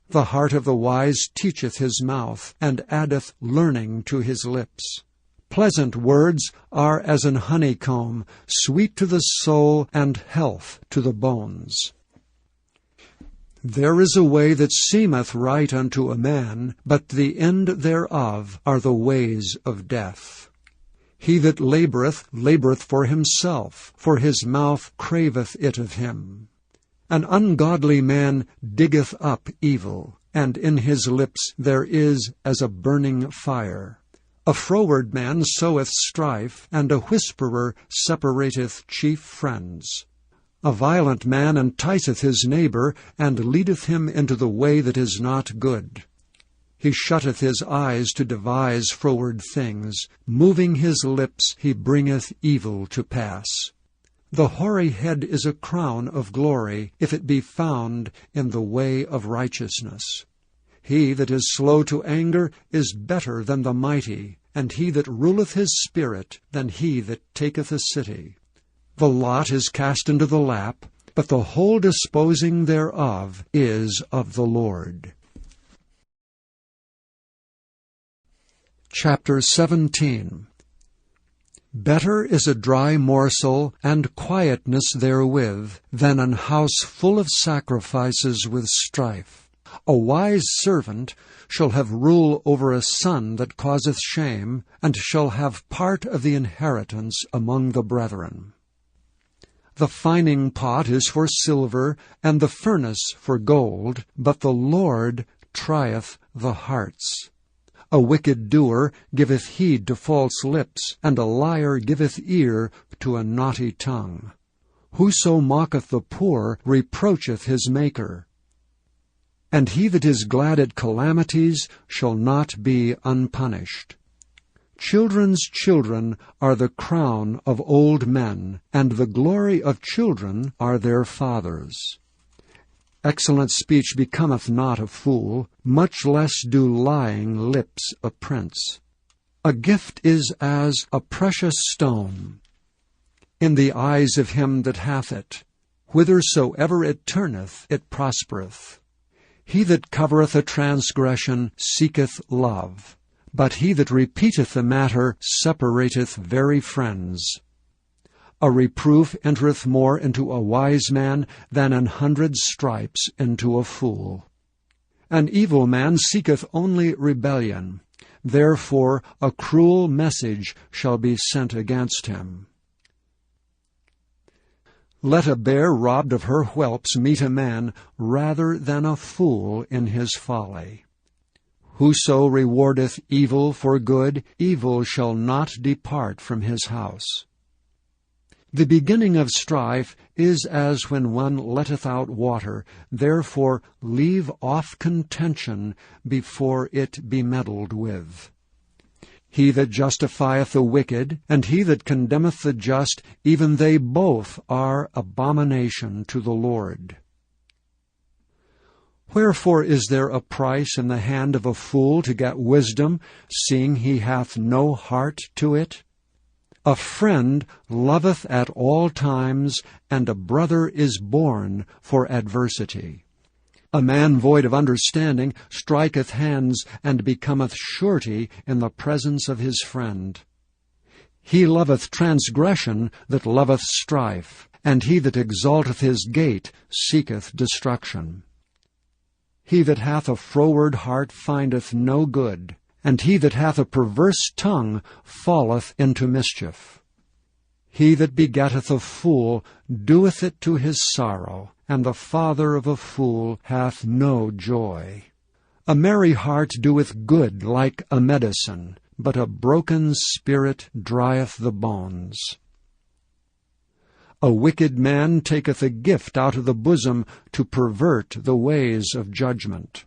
The heart of the wise teacheth his mouth, and addeth learning to his lips. Pleasant words are as an honeycomb, sweet to the soul, and health to the bones. There is a way that seemeth right unto a man, but the end thereof are the ways of death. He that laboureth for himself, for his mouth craveth it of him. An ungodly man diggeth up evil, and in his lips there is as a burning fire. A froward man soweth strife, and a whisperer separateth chief friends. A violent man enticeth his neighbor, and leadeth him into the way that is not good. He shutteth his eyes to devise froward things. Moving his lips, he bringeth evil to pass. The hoary head is a crown of glory, if it be found in the way of righteousness. He that is slow to anger is better than the mighty, and he that ruleth his spirit than he that taketh a city. The lot is cast into the lap, but the whole disposing thereof is of the Lord. Chapter 17. Better is a dry morsel, and quietness therewith, than an house full of sacrifices with strife. A wise servant shall have rule over a son that causeth shame, and shall have part of the inheritance among the brethren. The fining pot is for silver, and the furnace for gold, but the Lord trieth the hearts. A wicked doer giveth heed to false lips, and a liar giveth ear to a naughty tongue. Whoso mocketh the poor reproacheth his Maker. And he that is glad at calamities shall not be unpunished. Children's children are the crown of old men, and the glory of children are their fathers. Excellent speech becometh not a fool, much less do lying lips a prince. A gift is as a precious stone in the eyes of him that hath it. Whithersoever it turneth, it prospereth. He that covereth a transgression seeketh love, but he that repeateth the matter separateth very friends. A reproof entereth more into a wise man than 100 stripes into a fool. An evil man seeketh only rebellion. Therefore a cruel message shall be sent against him. Let a bear robbed of her whelps meet a man rather than a fool in his folly. Whoso rewardeth evil for good, evil shall not depart from his house. The beginning of strife is as when one letteth out water. Therefore leave off contention before it be meddled with. He that justifieth the wicked, and he that condemneth the just, even they both are abomination to the Lord. Wherefore is there a price in the hand of a fool to get wisdom, seeing he hath no heart to it? A friend loveth at all times, and a brother is born for adversity. A man void of understanding striketh hands, and becometh surety in the presence of his friend. He loveth transgression that loveth strife, and he that exalteth his gate seeketh destruction. He that hath a froward heart findeth no good, and he that hath a perverse tongue falleth into mischief. He that begetteth a fool doeth it to his sorrow, and the father of a fool hath no joy. A merry heart doeth good like a medicine, but a broken spirit drieth the bones. A wicked man taketh a gift out of the bosom to pervert the ways of judgment.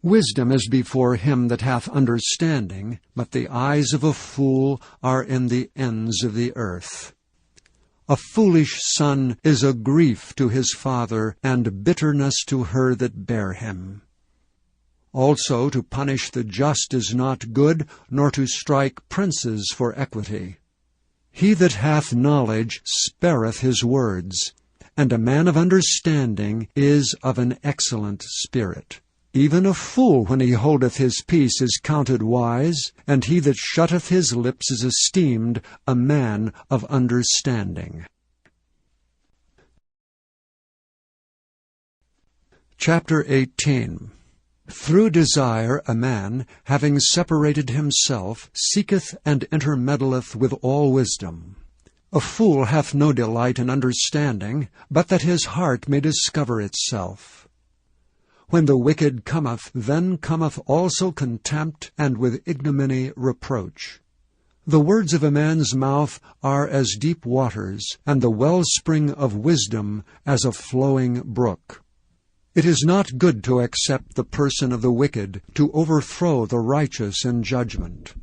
Wisdom is before him that hath understanding, but the eyes of a fool are in the ends of the earth. A foolish son is a grief to his father, and bitterness to her that bare him. Also to punish the just is not good, nor to strike princes for equity. He that hath knowledge spareth his words, and a man of understanding is of an excellent spirit. Even a fool when he holdeth his peace is counted wise, and he that shutteth his lips is esteemed a man of understanding. Chapter 18. Through desire a man, having separated himself, seeketh and intermeddleth with all wisdom. A fool hath no delight in understanding, but that his heart may discover itself. When the wicked cometh, then cometh also contempt, and with ignominy reproach. The words of a man's mouth are as deep waters, and the wellspring of wisdom as a flowing brook. It is not good to accept the person of the wicked, to overthrow the righteous in judgment.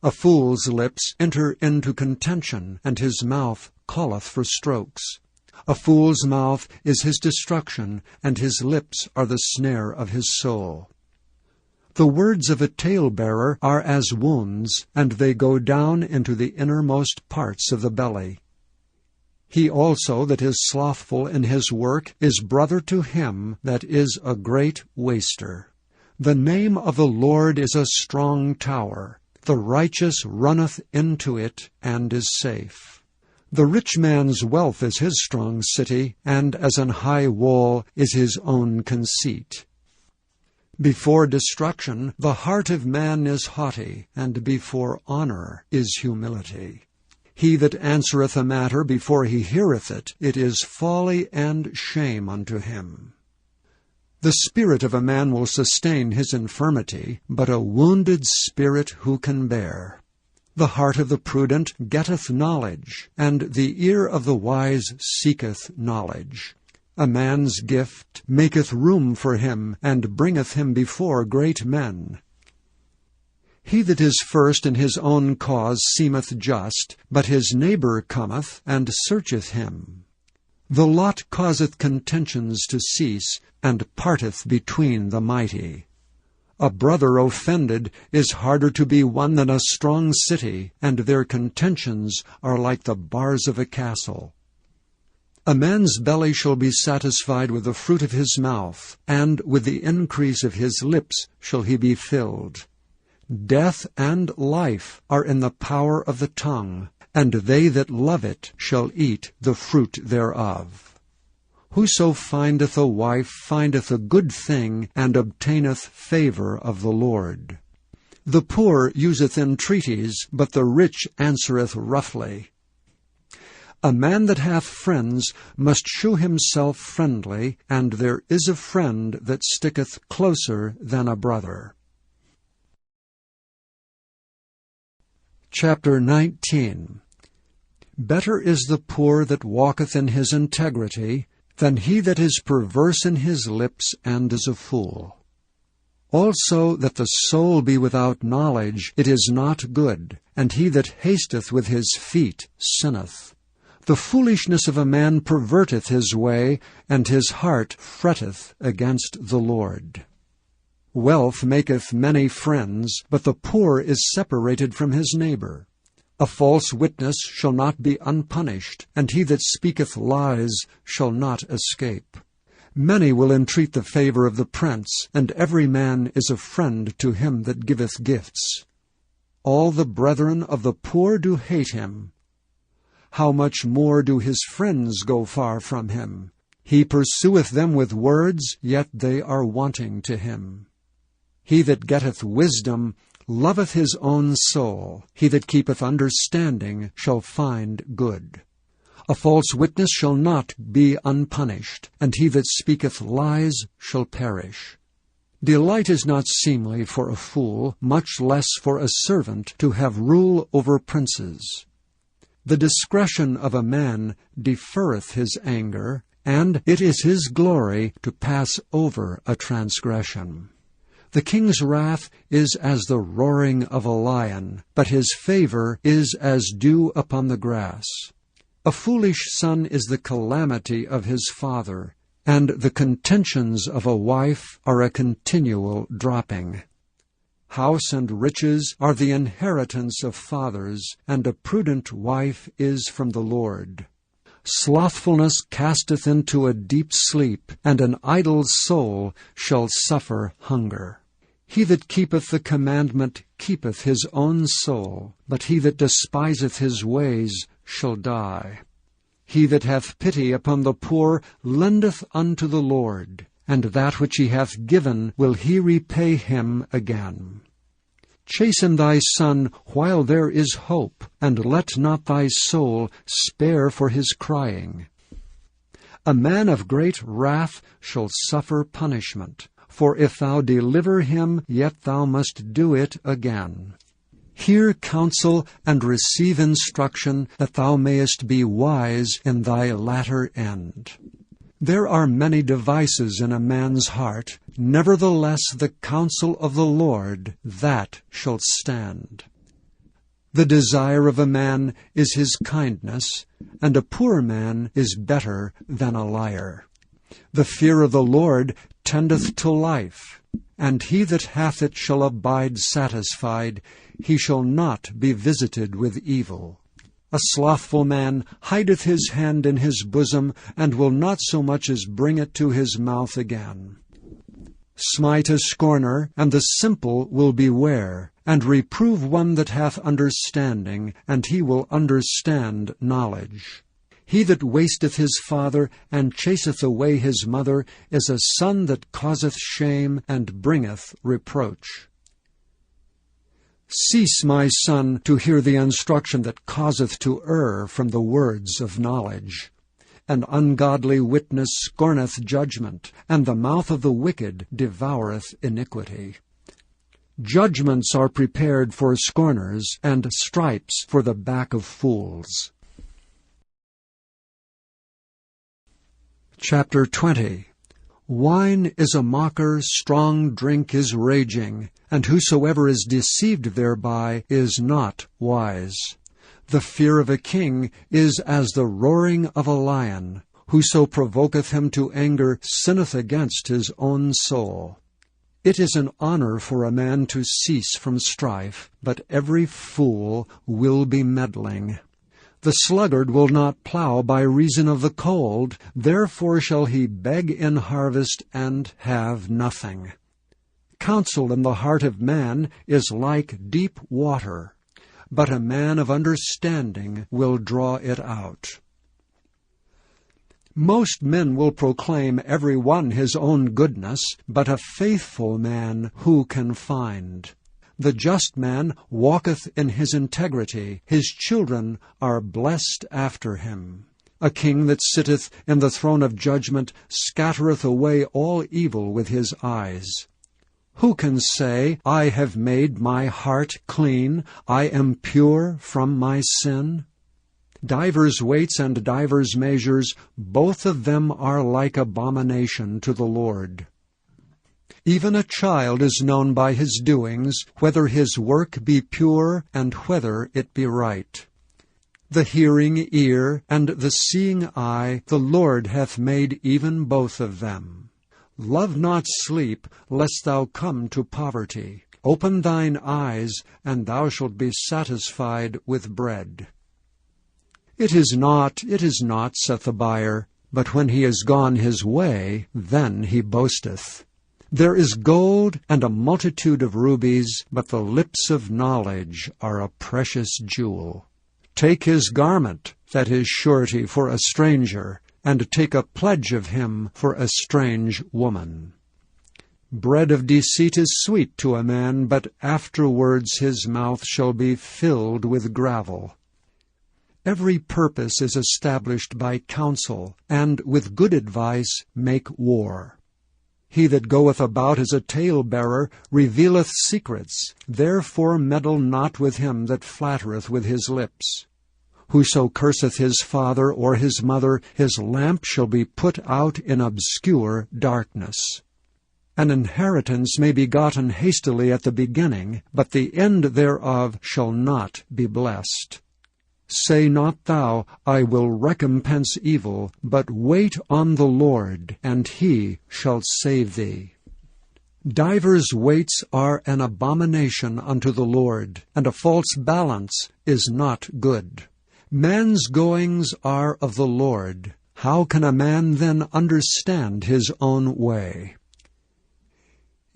A fool's lips enter into contention, and his mouth calleth for strokes. A fool's mouth is his destruction, and his lips are the snare of his soul. The words of a talebearer are as wounds, and they go down into the innermost parts of the belly. He also that is slothful in his work is brother to him that is a great waster. The name of the Lord is a strong tower. The righteous runneth into it and is safe. The rich man's wealth is his strong city, and as an high wall is his own conceit. Before destruction the heart of man is haughty, and before honor is humility. He that answereth a matter before he heareth it, it is folly and shame unto him. The spirit of a man will sustain his infirmity, but a wounded spirit who can bear? The heart of the prudent getteth knowledge, and the ear of the wise seeketh knowledge. A man's gift maketh room for him, and bringeth him before great men. He that is first in his own cause seemeth just, but his neighbor cometh and searcheth him. The lot causeth contentions to cease, and parteth between the mighty. A brother offended is harder to be won than a strong city, and their contentions are like the bars of a castle. A man's belly shall be satisfied with the fruit of his mouth, and with the increase of his lips shall he be filled. Death and life are in the power of the tongue, and they that love it shall eat the fruit thereof. Whoso findeth a wife findeth a good thing, and obtaineth favor of the Lord. The poor useth entreaties, but the rich answereth roughly. A man that hath friends must shew himself friendly, and there is a friend that sticketh closer than a brother. Chapter 19. Better is the poor that walketh in his integrity, than he that is perverse in his lips and is a fool. Also that the soul be without knowledge, it is not good, and he that hasteth with his feet sinneth. The foolishness of a man perverteth his way, and his heart fretteth against the Lord. Wealth maketh many friends, but the poor is separated from his neighbor. A false witness shall not be unpunished, and he that speaketh lies shall not escape. Many will entreat the favor of the prince, and every man is a friend to him that giveth gifts. All the brethren of the poor do hate him. How much more do his friends go far from him? He pursueth them with words, yet they are wanting to him. He that getteth wisdom loveth his own soul. He that keepeth understanding shall find good. A false witness shall not be unpunished, and he that speaketh lies shall perish. Delight is not seemly for a fool, much less for a servant to have rule over princes. The discretion of a man deferreth his anger, and it is his glory to pass over a transgression. The king's wrath is as the roaring of a lion, but his favor is as dew upon the grass. A foolish son is the calamity of his father, and the contentions of a wife are a continual dropping. House and riches are the inheritance of fathers, and a prudent wife is from the Lord. Slothfulness casteth into a deep sleep, and an idle soul shall suffer hunger. He that keepeth the commandment keepeth his own soul, but he that despiseth his ways shall die. He that hath pity upon the poor lendeth unto the Lord, and that which he hath given will he repay him again. Chasten thy son while there is hope, and let not thy soul spare for his crying. A man of great wrath shall suffer punishment, for if thou deliver him, yet thou must do it again. Hear counsel and receive instruction, that thou mayest be wise in thy latter end. There are many devices in a man's heart, nevertheless the counsel of the Lord, that shall stand. The desire of a man is his kindness, and a poor man is better than a liar. The fear of the Lord tendeth to life, and he that hath it shall abide satisfied. He shall not be visited with evil. A slothful man hideth his hand in his bosom, and will not so much as bring it to his mouth again. Smite a scorner, and the simple will beware, and reprove one that hath understanding, and he will understand knowledge. He that wasteth his father, and chaseth away his mother, is a son that causeth shame, and bringeth reproach. Cease, my son, to hear the instruction that causeth to err from the words of knowledge. An ungodly witness scorneth judgment, and the mouth of the wicked devoureth iniquity. Judgments are prepared for scorners, and stripes for the back of fools. Chapter 20. Wine is a mocker, strong drink is raging, and whosoever is deceived thereby is not wise. The fear of a king is as the roaring of a lion. Whoso provoketh him to anger sinneth against his own soul. It is an honor for a man to cease from strife, but every fool will be meddling. The sluggard will not plow by reason of the cold, therefore shall he beg in harvest and have nothing. Counsel in the heart of man is like deep water, but a man of understanding will draw it out. Most men will proclaim every one his own goodness, but a faithful man who can find? The just man walketh in his integrity, his children are blessed after him. A king that sitteth in the throne of judgment scattereth away all evil with his eyes. Who can say, I have made my heart clean, I am pure from my sin? Divers weights and divers measures, both of them are like abomination to the Lord. Even a child is known by his doings, whether his work be pure and whether it be right. The hearing ear and the seeing eye the Lord hath made even both of them. Love not sleep, lest thou come to poverty. Open thine eyes, and thou shalt be satisfied with bread. It is not, saith the buyer, but when he is gone his way, then he boasteth. There is gold and a multitude of rubies, but the lips of knowledge are a precious jewel. Take his garment, that is surety for a stranger, and take a pledge of him for a strange woman. Bread of deceit is sweet to a man, but afterwards his mouth shall be filled with gravel. Every purpose is established by counsel, and with good advice make war. He that goeth about as a talebearer revealeth secrets, therefore meddle not with him that flattereth with his lips. Whoso curseth his father or his mother, his lamp shall be put out in obscure darkness. An inheritance may be gotten hastily at the beginning, but the end thereof shall not be blessed. Say not thou, I will recompense evil, but wait on the Lord, and he shall save thee. Divers weights are an abomination unto the Lord, and a false balance is not good. Man's goings are of the Lord. How can a man then understand his own way?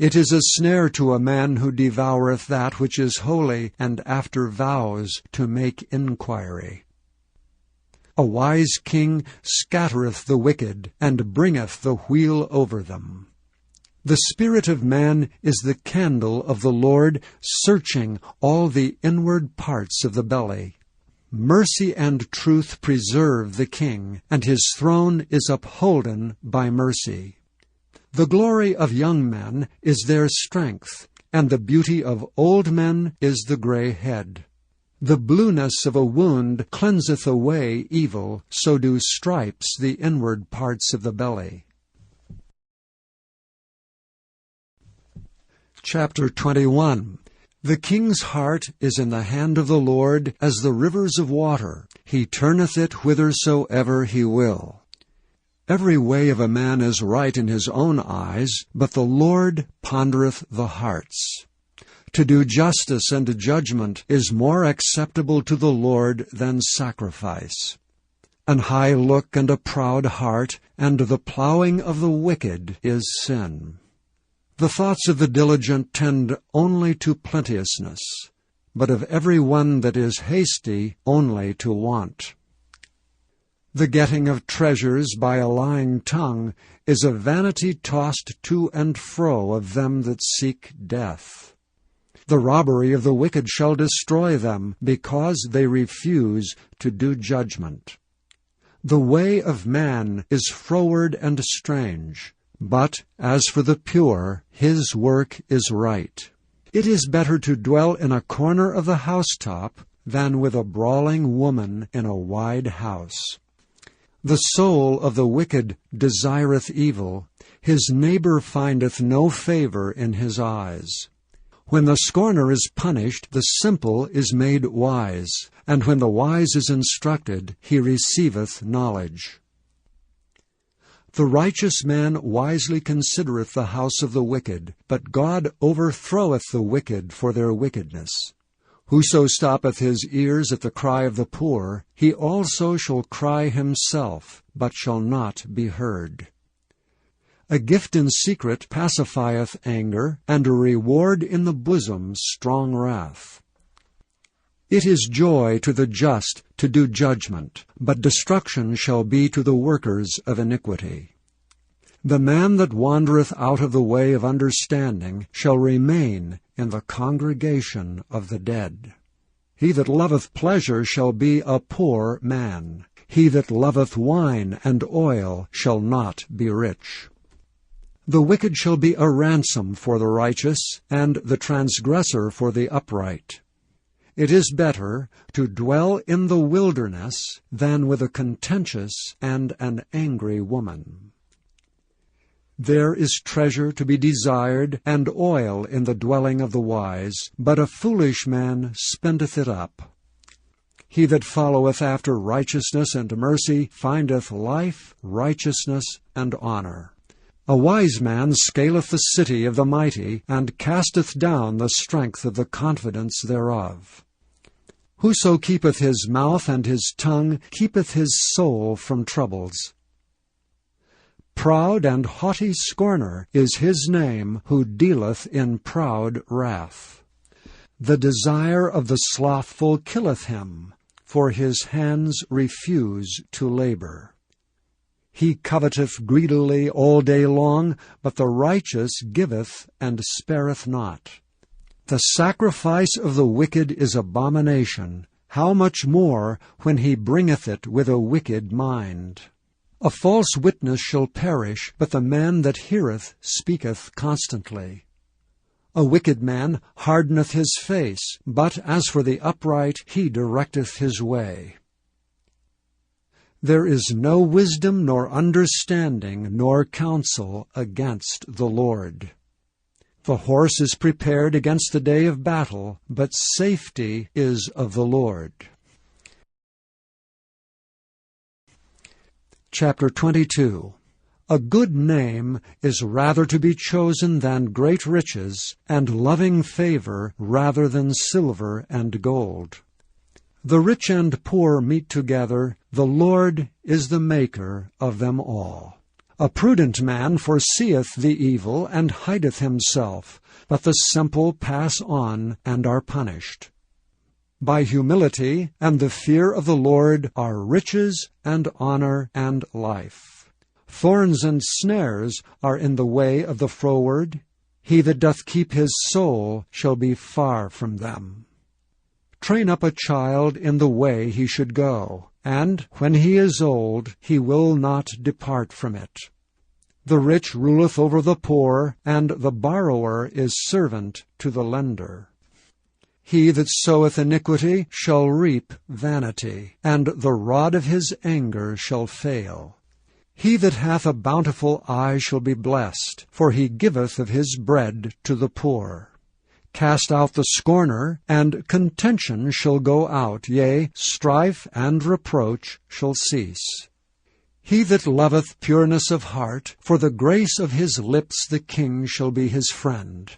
It is a snare to a man who devoureth that which is holy, and after vows to make inquiry. A wise king scattereth the wicked, and bringeth the wheel over them. The spirit of man is the candle of the Lord, searching all the inward parts of the belly. Mercy and truth preserve the king, and his throne is upholden by mercy. The glory of young men is their strength, and the beauty of old men is the gray head. The blueness of a wound cleanseth away evil, so do stripes the inward parts of the belly. Chapter 21. The king's heart is in the hand of the Lord as the rivers of water. He turneth it whithersoever he will. Every way of a man is right in his own eyes, but the Lord pondereth the hearts. To do justice and judgment is more acceptable to the Lord than sacrifice. An high look and a proud heart, and the plowing of the wicked is sin. The thoughts of the diligent tend only to plenteousness, but of every one that is hasty only to want. The getting of treasures by a lying tongue is a vanity tossed to and fro of them that seek death. The robbery of the wicked shall destroy them, because they refuse to do judgment. The way of man is froward and strange, but as for the pure, his work is right. It is better to dwell in a corner of the housetop than with a brawling woman in a wide house. The soul of the wicked desireth evil, his neighbor findeth no favor in his eyes. When the scorner is punished, the simple is made wise, and when the wise is instructed, he receiveth knowledge. The righteous man wisely considereth the house of the wicked, but God overthroweth the wicked for their wickedness. Whoso stoppeth his ears at the cry of the poor, he also shall cry himself, but shall not be heard. A gift in secret pacifieth anger, and a reward in the bosom strong wrath. It is joy to the just to do judgment, but destruction shall be to the workers of iniquity. The man that wandereth out of the way of understanding shall remain in the congregation of the dead. He that loveth pleasure shall be a poor man. He that loveth wine and oil shall not be rich. The wicked shall be a ransom for the righteous, and the transgressor for the upright. It is better to dwell in the wilderness than with a contentious and an angry woman. There is treasure to be desired, and oil in the dwelling of the wise, but a foolish man spendeth it up. He that followeth after righteousness and mercy findeth life, righteousness, and honor. A wise man scaleth the city of the mighty, and casteth down the strength of the confidence thereof. Whoso keepeth his mouth and his tongue keepeth his soul from troubles. Proud and haughty scorner is his name, who dealeth in proud wrath. The desire of the slothful killeth him, for his hands refuse to labor. He coveteth greedily all day long, but the righteous giveth and spareth not. The sacrifice of the wicked is abomination, how much more when he bringeth it with a wicked mind. A false witness shall perish, but the man that heareth speaketh constantly. A wicked man hardeneth his face, but as for the upright, he directeth his way. There is no wisdom nor understanding nor counsel against the Lord. The horse is prepared against the day of battle, but safety is of the Lord. Chapter 22. A good name is rather to be chosen than great riches, and loving favor rather than silver and gold. The rich and poor meet together, the Lord is the maker of them all. A prudent man foreseeth the evil, and hideth himself, but the simple pass on, and are punished. By humility and the fear of the Lord are riches and honor and life. Thorns and snares are in the way of the froward. He that doth keep his soul shall be far from them. Train up a child in the way he should go, and when he is old, he will not depart from it. The rich ruleth over the poor, and the borrower is servant to the lender. He that soweth iniquity shall reap vanity, and the rod of his anger shall fail. He that hath a bountiful eye shall be blessed, for he giveth of his bread to the poor. Cast out the scorner, and contention shall go out, yea, strife and reproach shall cease. He that loveth pureness of heart, for the grace of his lips the king shall be his friend.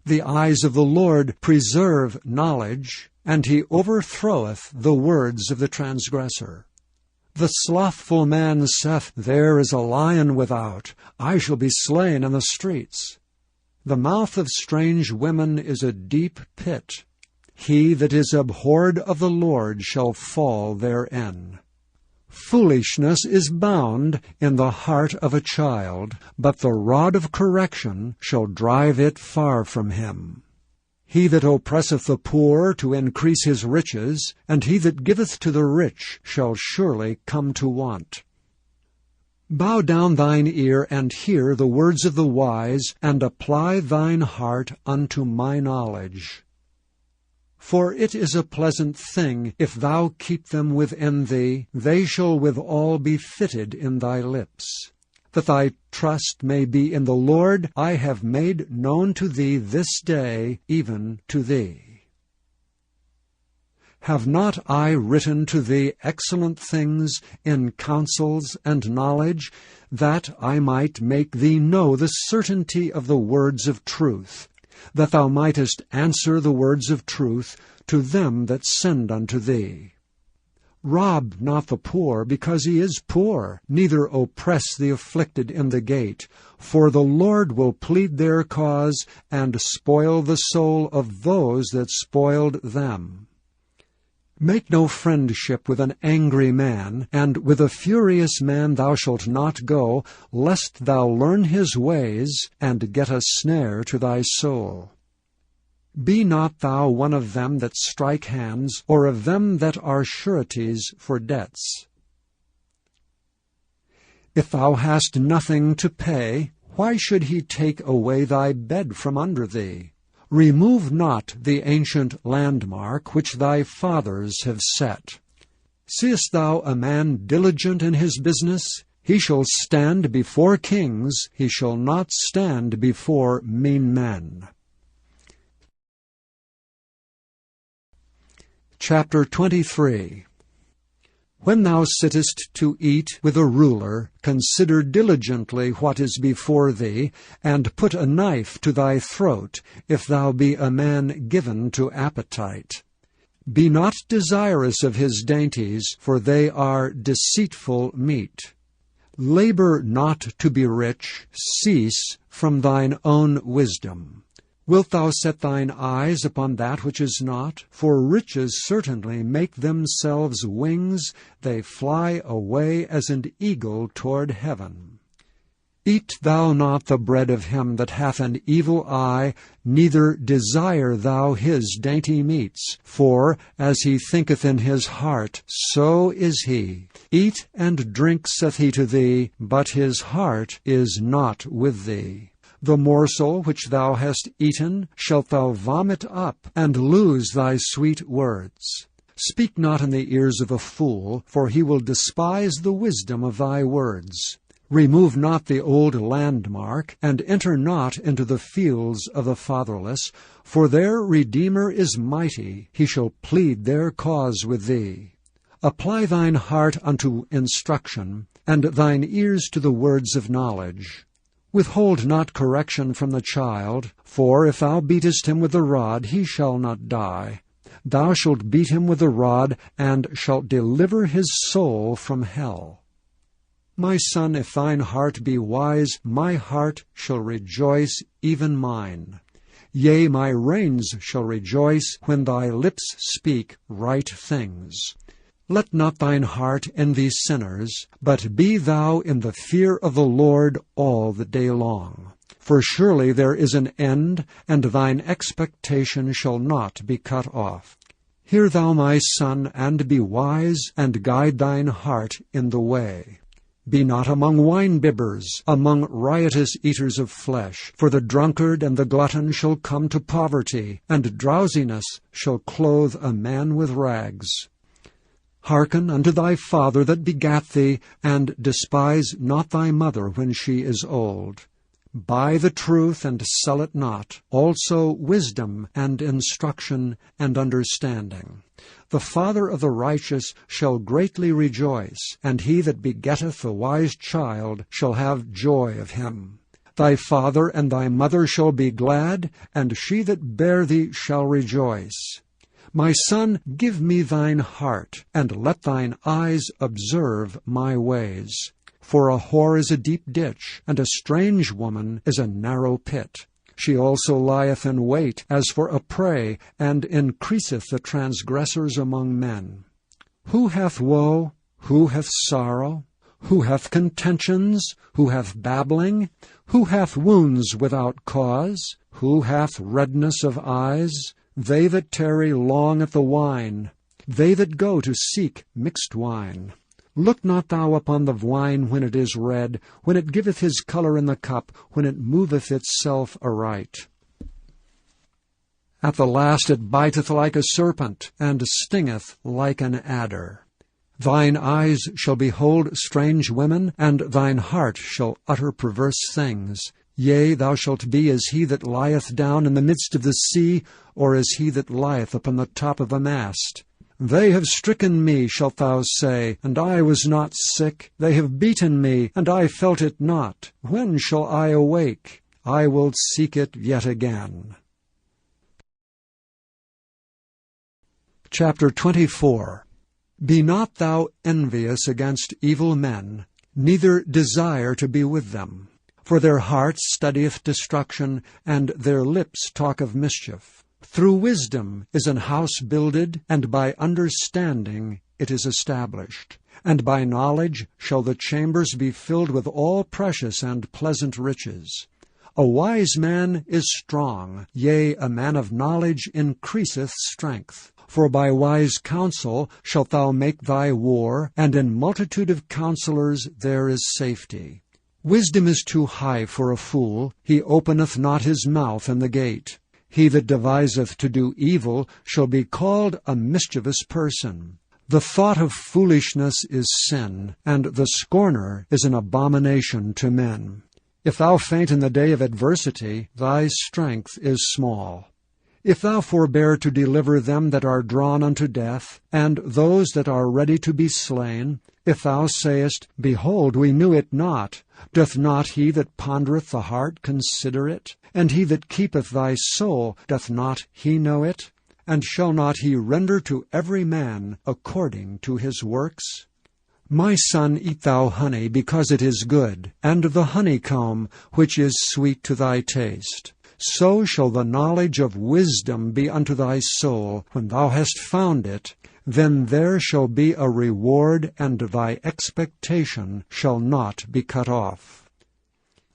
The eyes of the Lord preserve knowledge, and he overthroweth the words of the transgressor. The slothful man saith, There is a lion without, I shall be slain in the streets. The mouth of strange women is a deep pit. He that is abhorred of the Lord shall fall therein. Foolishness is bound in the heart of a child, but the rod of correction shall drive it far from him. He that oppresseth the poor to increase his riches, and he that giveth to the rich shall surely come to want. Bow down thine ear, and hear the words of the wise, and apply thine heart unto my knowledge. For it is a pleasant thing, if thou keep them within thee, they shall withal be fitted in thy lips. That thy trust may be in the Lord, I have made known to thee this day, even to thee. Have not I written to thee excellent things in counsels and knowledge, that I might make thee know the certainty of the words of truth, that thou mightest answer the words of truth to them that send unto thee? Rob not the poor, because he is poor, neither oppress the afflicted in the gate, for the Lord will plead their cause, and spoil the soul of those that spoiled them. Make no friendship with an angry man, and with a furious man thou shalt not go, lest thou learn his ways, and get a snare to thy soul. Be not thou one of them that strike hands, or of them that are sureties for debts. If thou hast nothing to pay, why should he take away thy bed from under thee? Remove not the ancient landmark which thy fathers have set. Seest thou a man diligent in his business? He shall stand before kings, he shall not stand before mean men. Chapter 23. When thou sittest to eat with a ruler, consider diligently what is before thee, and put a knife to thy throat, if thou be a man given to appetite. Be not desirous of his dainties, for they are deceitful meat. Labor not to be rich, cease from thine own wisdom. Wilt thou set thine eyes upon that which is not? For riches certainly make themselves wings, they fly away as an eagle toward heaven. Eat thou not the bread of him that hath an evil eye, neither desire thou his dainty meats. For as he thinketh in his heart, so is he. Eat and drink, saith he to thee, but his heart is not with thee. The morsel which thou hast eaten shalt thou vomit up, and lose thy sweet words. Speak not in the ears of a fool, for he will despise the wisdom of thy words. Remove not the old landmark, and enter not into the fields of the fatherless, for their Redeemer is mighty, he shall plead their cause with thee. Apply thine heart unto instruction, and thine ears to the words of knowledge. Withhold not correction from the child, for if thou beatest him with the rod, he shall not die. Thou shalt beat him with the rod, and shalt deliver his soul from hell. My son, if thine heart be wise, my heart shall rejoice, even mine. Yea, my reins shall rejoice when thy lips speak right things. Let not thine heart envy sinners, but be thou in the fear of the Lord all the day long. For surely there is an end, and thine expectation shall not be cut off. Hear thou, my son, and be wise, and guide thine heart in the way. Be not among wine-bibbers, among riotous eaters of flesh, for the drunkard and the glutton shall come to poverty, and drowsiness shall clothe a man with rags. Hearken unto thy father that begat thee, and despise not thy mother when she is old. Buy the truth, and sell it not, also wisdom, and instruction, and understanding. The father of the righteous shall greatly rejoice, and he that begetteth a wise child shall have joy of him. Thy father and thy mother shall be glad, and she that bare thee shall rejoice. My son, give me thine heart, and let thine eyes observe my ways. For a whore is a deep ditch, and a strange woman is a narrow pit. She also lieth in wait as for a prey, and increaseth the transgressors among men. Who hath woe? Who hath sorrow? Who hath contentions? Who hath babbling? Who hath wounds without cause? Who hath redness of eyes? They that tarry long at the wine, they that go to seek mixed wine. Look not thou upon the wine when it is red, when it giveth his colour in the cup, when it moveth itself aright. At the last it biteth like a serpent, and stingeth like an adder. Thine eyes shall behold strange women, and thine heart shall utter perverse things. Yea, thou shalt be as he that lieth down in the midst of the sea, or as he that lieth upon the top of a mast. They have stricken me, shalt thou say, and I was not sick. They have beaten me, and I felt it not. When shall I awake? I will seek it yet again. Chapter 24. Be not thou envious against evil men, neither desire to be with them. For their heart studieth destruction, and their lips talk of mischief. Through wisdom is an house builded, and by understanding it is established. And by knowledge shall the chambers be filled with all precious and pleasant riches. A wise man is strong, yea, a man of knowledge increaseth strength. For by wise counsel shalt thou make thy war, and in multitude of counselors there is safety. Wisdom is too high for a fool, he openeth not his mouth in the gate. He that deviseth to do evil shall be called a mischievous person. The thought of foolishness is sin, and the scorner is an abomination to men. If thou faint in the day of adversity, thy strength is small. If thou forbear to deliver them that are drawn unto death, and those that are ready to be slain, if thou sayest, Behold, we knew it not, doth not he that pondereth the heart consider it? And he that keepeth thy soul, doth not he know it? And shall not he render to every man according to his works? My son, eat thou honey, because it is good, and the honeycomb, which is sweet to thy taste. So shall the knowledge of wisdom be unto thy soul. When thou hast found it, then there shall be a reward, and thy expectation shall not be cut off.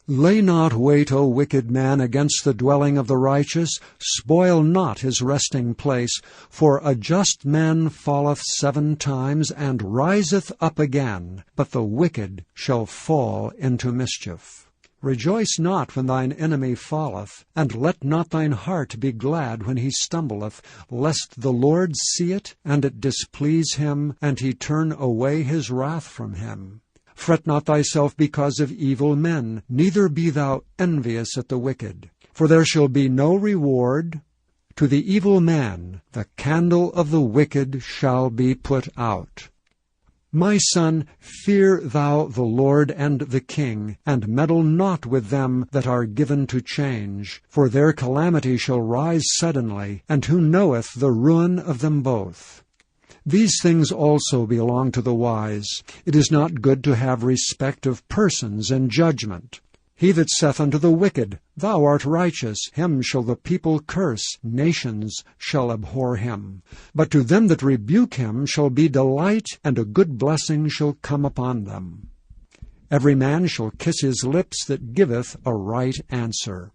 Lay not wait, O wicked man, against the dwelling of the righteous. Spoil not his resting place. For a just man falleth 7 times, and riseth up again, but the wicked shall fall into mischief. Rejoice not when thine enemy falleth, and let not thine heart be glad when he stumbleth, lest the Lord see it, and it displease him, and he turn away his wrath from him. Fret not thyself because of evil men, neither be thou envious at the wicked. For there shall be no reward to the evil man. The candle of the wicked shall be put out. My son, fear thou the Lord and the king, and meddle not with them that are given to change. For their calamity shall rise suddenly, and who knoweth the ruin of them both? These things also belong to the wise. It is not good to have respect of persons and judgment. He that saith unto the wicked, Thou art righteous, him shall the people curse, nations shall abhor him. But to them that rebuke him shall be delight, and a good blessing shall come upon them. Every man shall kiss his lips that giveth a right answer.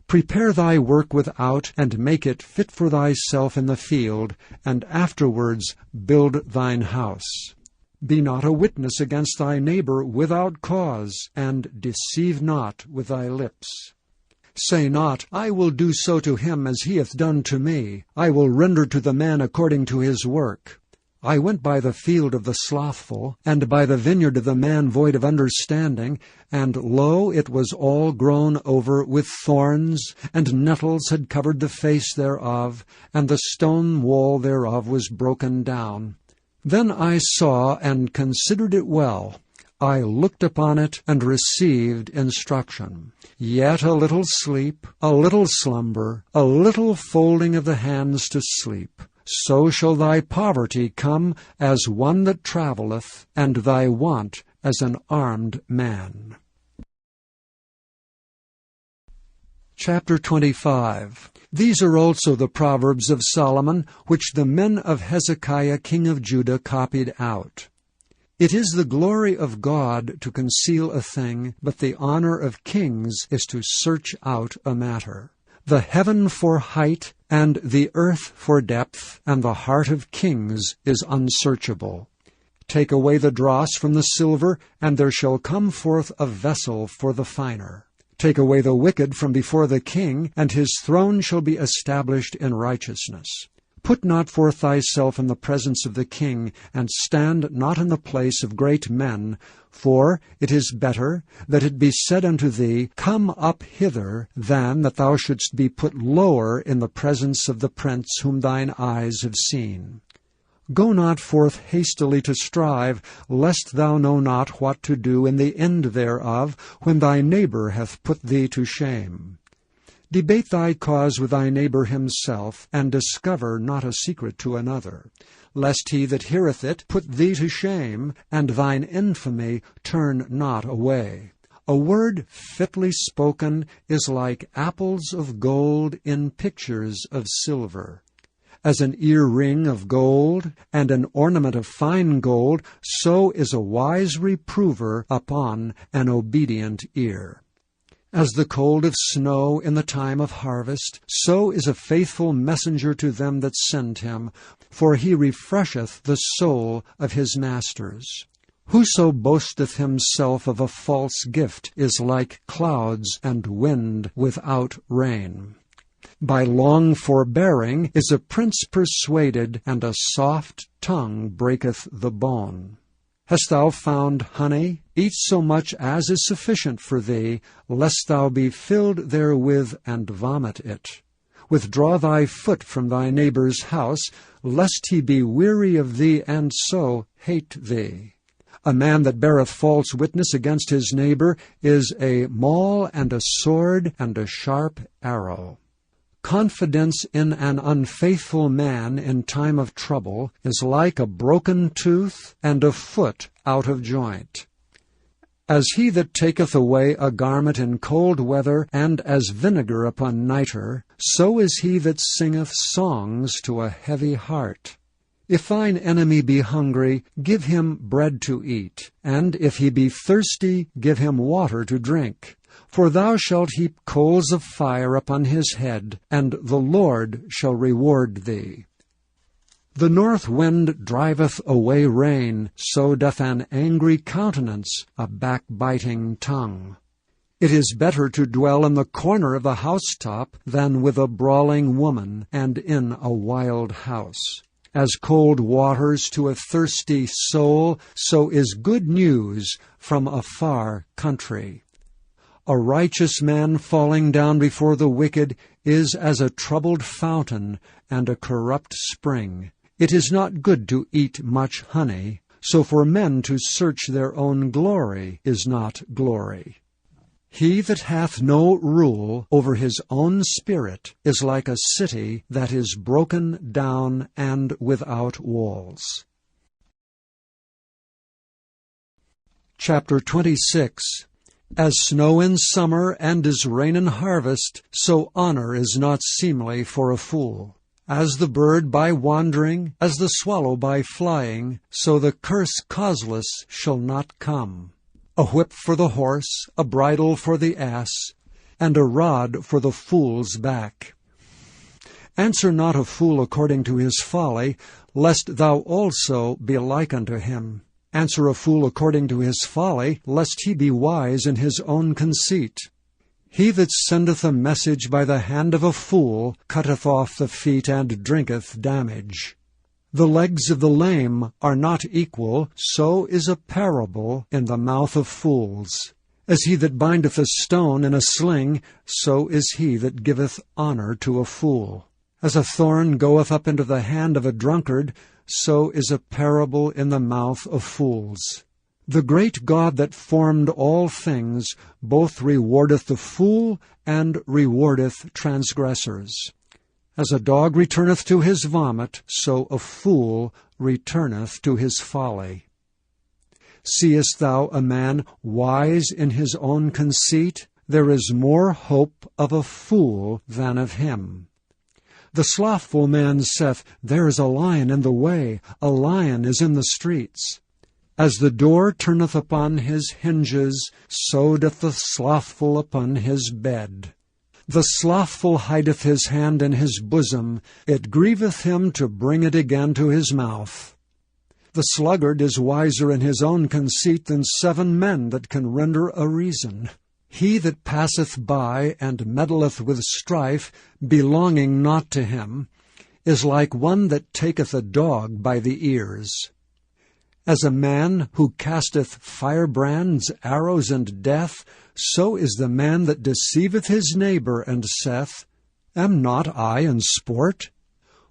Prepare thy work without, and make it fit for thyself in the field, and afterwards build thine house. Be not a witness against thy neighbor without cause, and deceive not with thy lips. Say not, I will do so to him as he hath done to me. I will render to the man according to his work. I went by the field of the slothful, and by the vineyard of the man void of understanding, and lo, it was all grown over with thorns, and nettles had covered the face thereof, and the stone wall thereof was broken down. Then I saw and considered it well. I looked upon it and received instruction. Yet a little sleep, a little slumber, a little folding of the hands to sleep. So shall thy poverty come as one that travelleth, and thy want as an armed man. Chapter 25. These are also the Proverbs of Solomon, which the men of Hezekiah king of Judah copied out. It is the glory of God to conceal a thing, but the honor of kings is to search out a matter. The heaven for height, and the earth for depth, and the heart of kings is unsearchable. Take away the dross from the silver, and there shall come forth a vessel for the finer. Take away the wicked from before the king, and his throne shall be established in righteousness. Put not forth thyself in the presence of the king, and stand not in the place of great men, for it is better that it be said unto thee, Come up hither, than that thou shouldst be put lower in the presence of the prince whom thine eyes have seen. Go not forth hastily to strive, lest thou know not what to do in the end thereof, when thy neighbor hath put thee to shame. Debate thy cause with thy neighbor himself, and discover not a secret to another, lest he that heareth it put thee to shame, and thine infamy turn not away. A word fitly spoken is like apples of gold in pictures of silver. As an ear-ring of gold, and an ornament of fine gold, so is a wise reprover upon an obedient ear. As the cold of snow in the time of harvest, so is a faithful messenger to them that send him, for he refresheth the soul of his masters. Whoso boasteth himself of a false gift is like clouds and wind without rain. By long forbearing is a prince persuaded, and a soft tongue breaketh the bone. Hast thou found honey? Eat so much as is sufficient for thee, lest thou be filled therewith and vomit it. Withdraw thy foot from thy neighbor's house, lest he be weary of thee, and so hate thee. A man that beareth false witness against his neighbor is a maul and a sword and a sharp arrow. Confidence in an unfaithful man in time of trouble is like a broken tooth and a foot out of joint. As he that taketh away a garment in cold weather, and as vinegar upon nitre, so is he that singeth songs to a heavy heart. If thine enemy be hungry, give him bread to eat, and if he be thirsty, give him water to drink. For thou shalt heap coals of fire upon his head, and the Lord shall reward thee. The north wind driveth away rain, so doth an angry countenance a backbiting tongue. It is better to dwell in the corner of the housetop than with a brawling woman, and in a wild house. As cold waters to a thirsty soul, so is good news from a far country. A righteous man falling down before the wicked is as a troubled fountain and a corrupt spring. It is not good to eat much honey, so for men to search their own glory is not glory. He that hath no rule over his own spirit is like a city that is broken down and without walls. Chapter 26. As snow in summer and as rain in harvest, so honor is not seemly for a fool. As the bird by wandering, as the swallow by flying, so the curse causeless shall not come. A whip for the horse, a bridle for the ass, and a rod for the fool's back. Answer not a fool according to his folly, lest thou also be like unto him. Answer a fool according to his folly, lest he be wise in his own conceit. He that sendeth a message by the hand of a fool cutteth off the feet and drinketh damage. The legs of the lame are not equal, so is a parable in the mouth of fools. As he that bindeth a stone in a sling, so is he that giveth honor to a fool. As a thorn goeth up into the hand of a drunkard, so is a parable in the mouth of fools. The great God that formed all things both rewardeth the fool and rewardeth transgressors. As a dog returneth to his vomit, so a fool returneth to his folly. Seest thou a man wise in his own conceit? There is more hope of a fool than of him. The slothful man saith, There is a lion in the way, a lion is in the streets. As the door turneth upon his hinges, so doth the slothful upon his bed. The slothful hideth his hand in his bosom, it grieveth him to bring it again to his mouth. The sluggard is wiser in his own conceit than 7 men that can render a reason. He that passeth by and meddleth with strife, belonging not to him, is like one that taketh a dog by the ears. As a man who casteth firebrands, arrows, and death, so is the man that deceiveth his neighbor, and saith, Am not I in sport?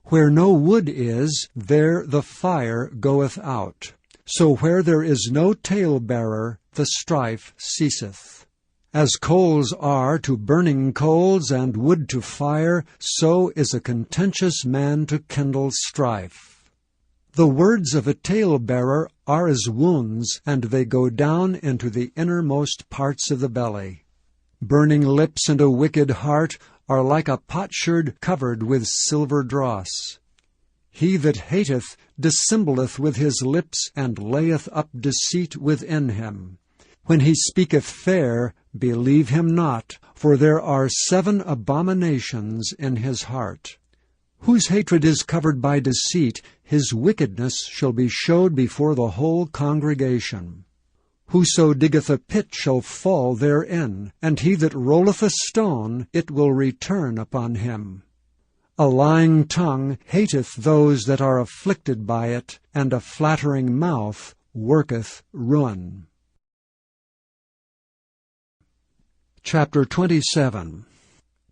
Where no wood is, there the fire goeth out. So where there is no talebearer, the strife ceaseth. As coals are to burning coals, and wood to fire, so is a contentious man to kindle strife. The words of a talebearer are as wounds, and they go down into the innermost parts of the belly. Burning lips and a wicked heart are like a potsherd covered with silver dross. He that hateth dissembleth with his lips, and layeth up deceit within him. When he speaketh fair, believe him not, for there are 7 abominations in his heart. Whose hatred is covered by deceit, his wickedness shall be showed before the whole congregation. Whoso diggeth a pit shall fall therein, and he that rolleth a stone, it will return upon him. A lying tongue hateth those that are afflicted by it, and a flattering mouth worketh ruin. Chapter 27.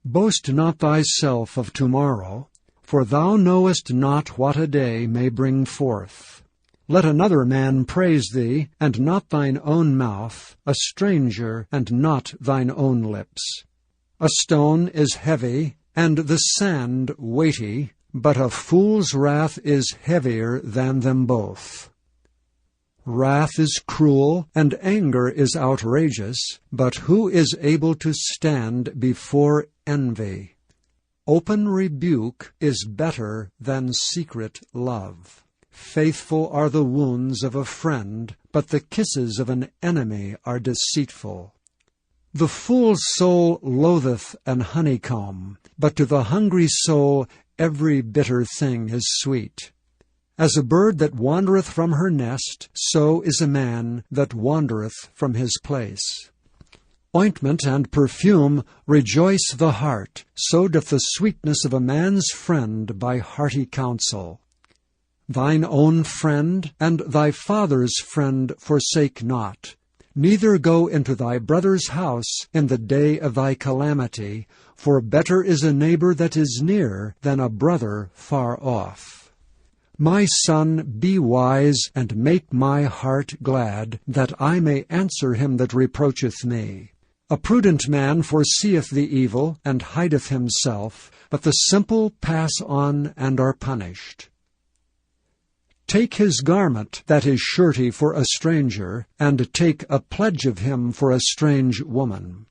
Boast not thyself of tomorrow, for thou knowest not what a day may bring forth. Let another man praise thee, and not thine own mouth, a stranger, and not thine own lips. A stone is heavy, and the sand weighty, but a fool's wrath is heavier than them both. Wrath is cruel, and anger is outrageous, but who is able to stand before envy? Open rebuke is better than secret love. Faithful are the wounds of a friend, but the kisses of an enemy are deceitful. The fool's soul loatheth an honeycomb, but to the hungry soul every bitter thing is sweet. As a bird that wandereth from her nest, so is a man that wandereth from his place. Ointment and perfume rejoice the heart, so doth the sweetness of a man's friend by hearty counsel. Thine own friend and thy father's friend forsake not, neither go into thy brother's house in the day of thy calamity, for better is a neighbor that is near than a brother far off. My son, be wise, and make my heart glad, that I may answer him that reproacheth me. A prudent man foreseeth the evil, and hideth himself, but the simple pass on and are punished. Take his garment that is surety for a stranger, and take a pledge of him for a strange woman.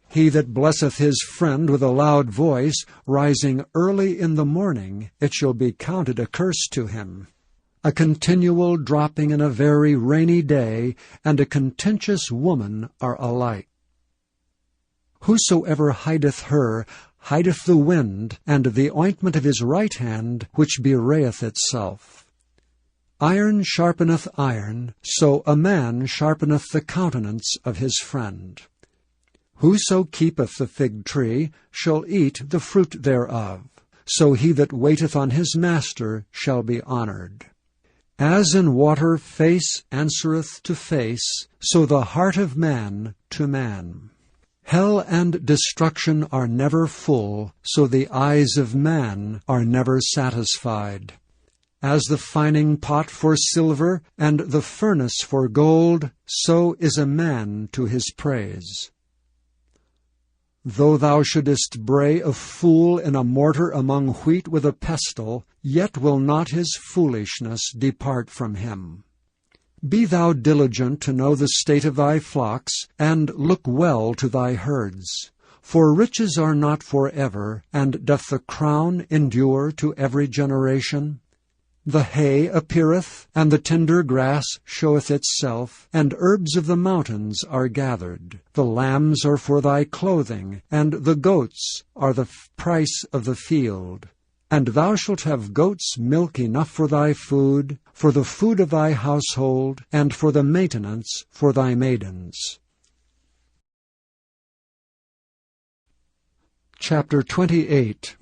He that blesseth his friend with a loud voice, rising early in the morning, it shall be counted a curse to him. A continual dropping in a very rainy day, and a contentious woman are alike. Whosoever hideth her, hideth the wind, and the ointment of his right hand, which bewrayeth itself. Iron sharpeneth iron, so a man sharpeneth the countenance of his friend. Whoso keepeth the fig tree shall eat the fruit thereof, so he that waiteth on his master shall be honored. As in water face answereth to face, so the heart of man to man. Hell and destruction are never full, so the eyes of man are never satisfied. As the fining pot for silver, and the furnace for gold, so is a man to his praise. Though thou shouldest bray a fool in a mortar among wheat with a pestle, yet will not his foolishness depart from him. Be thou diligent to know the state of thy flocks, and look well to thy herds. For riches are not forever, and doth the crown endure to every generation? The hay appeareth, and the tender grass showeth itself, and herbs of the mountains are gathered. The lambs are for thy clothing, and the goats are the price of the field. and thou shalt have goats' milk enough for thy food, for the food of thy household, and for the maintenance for thy maidens. Chapter 28.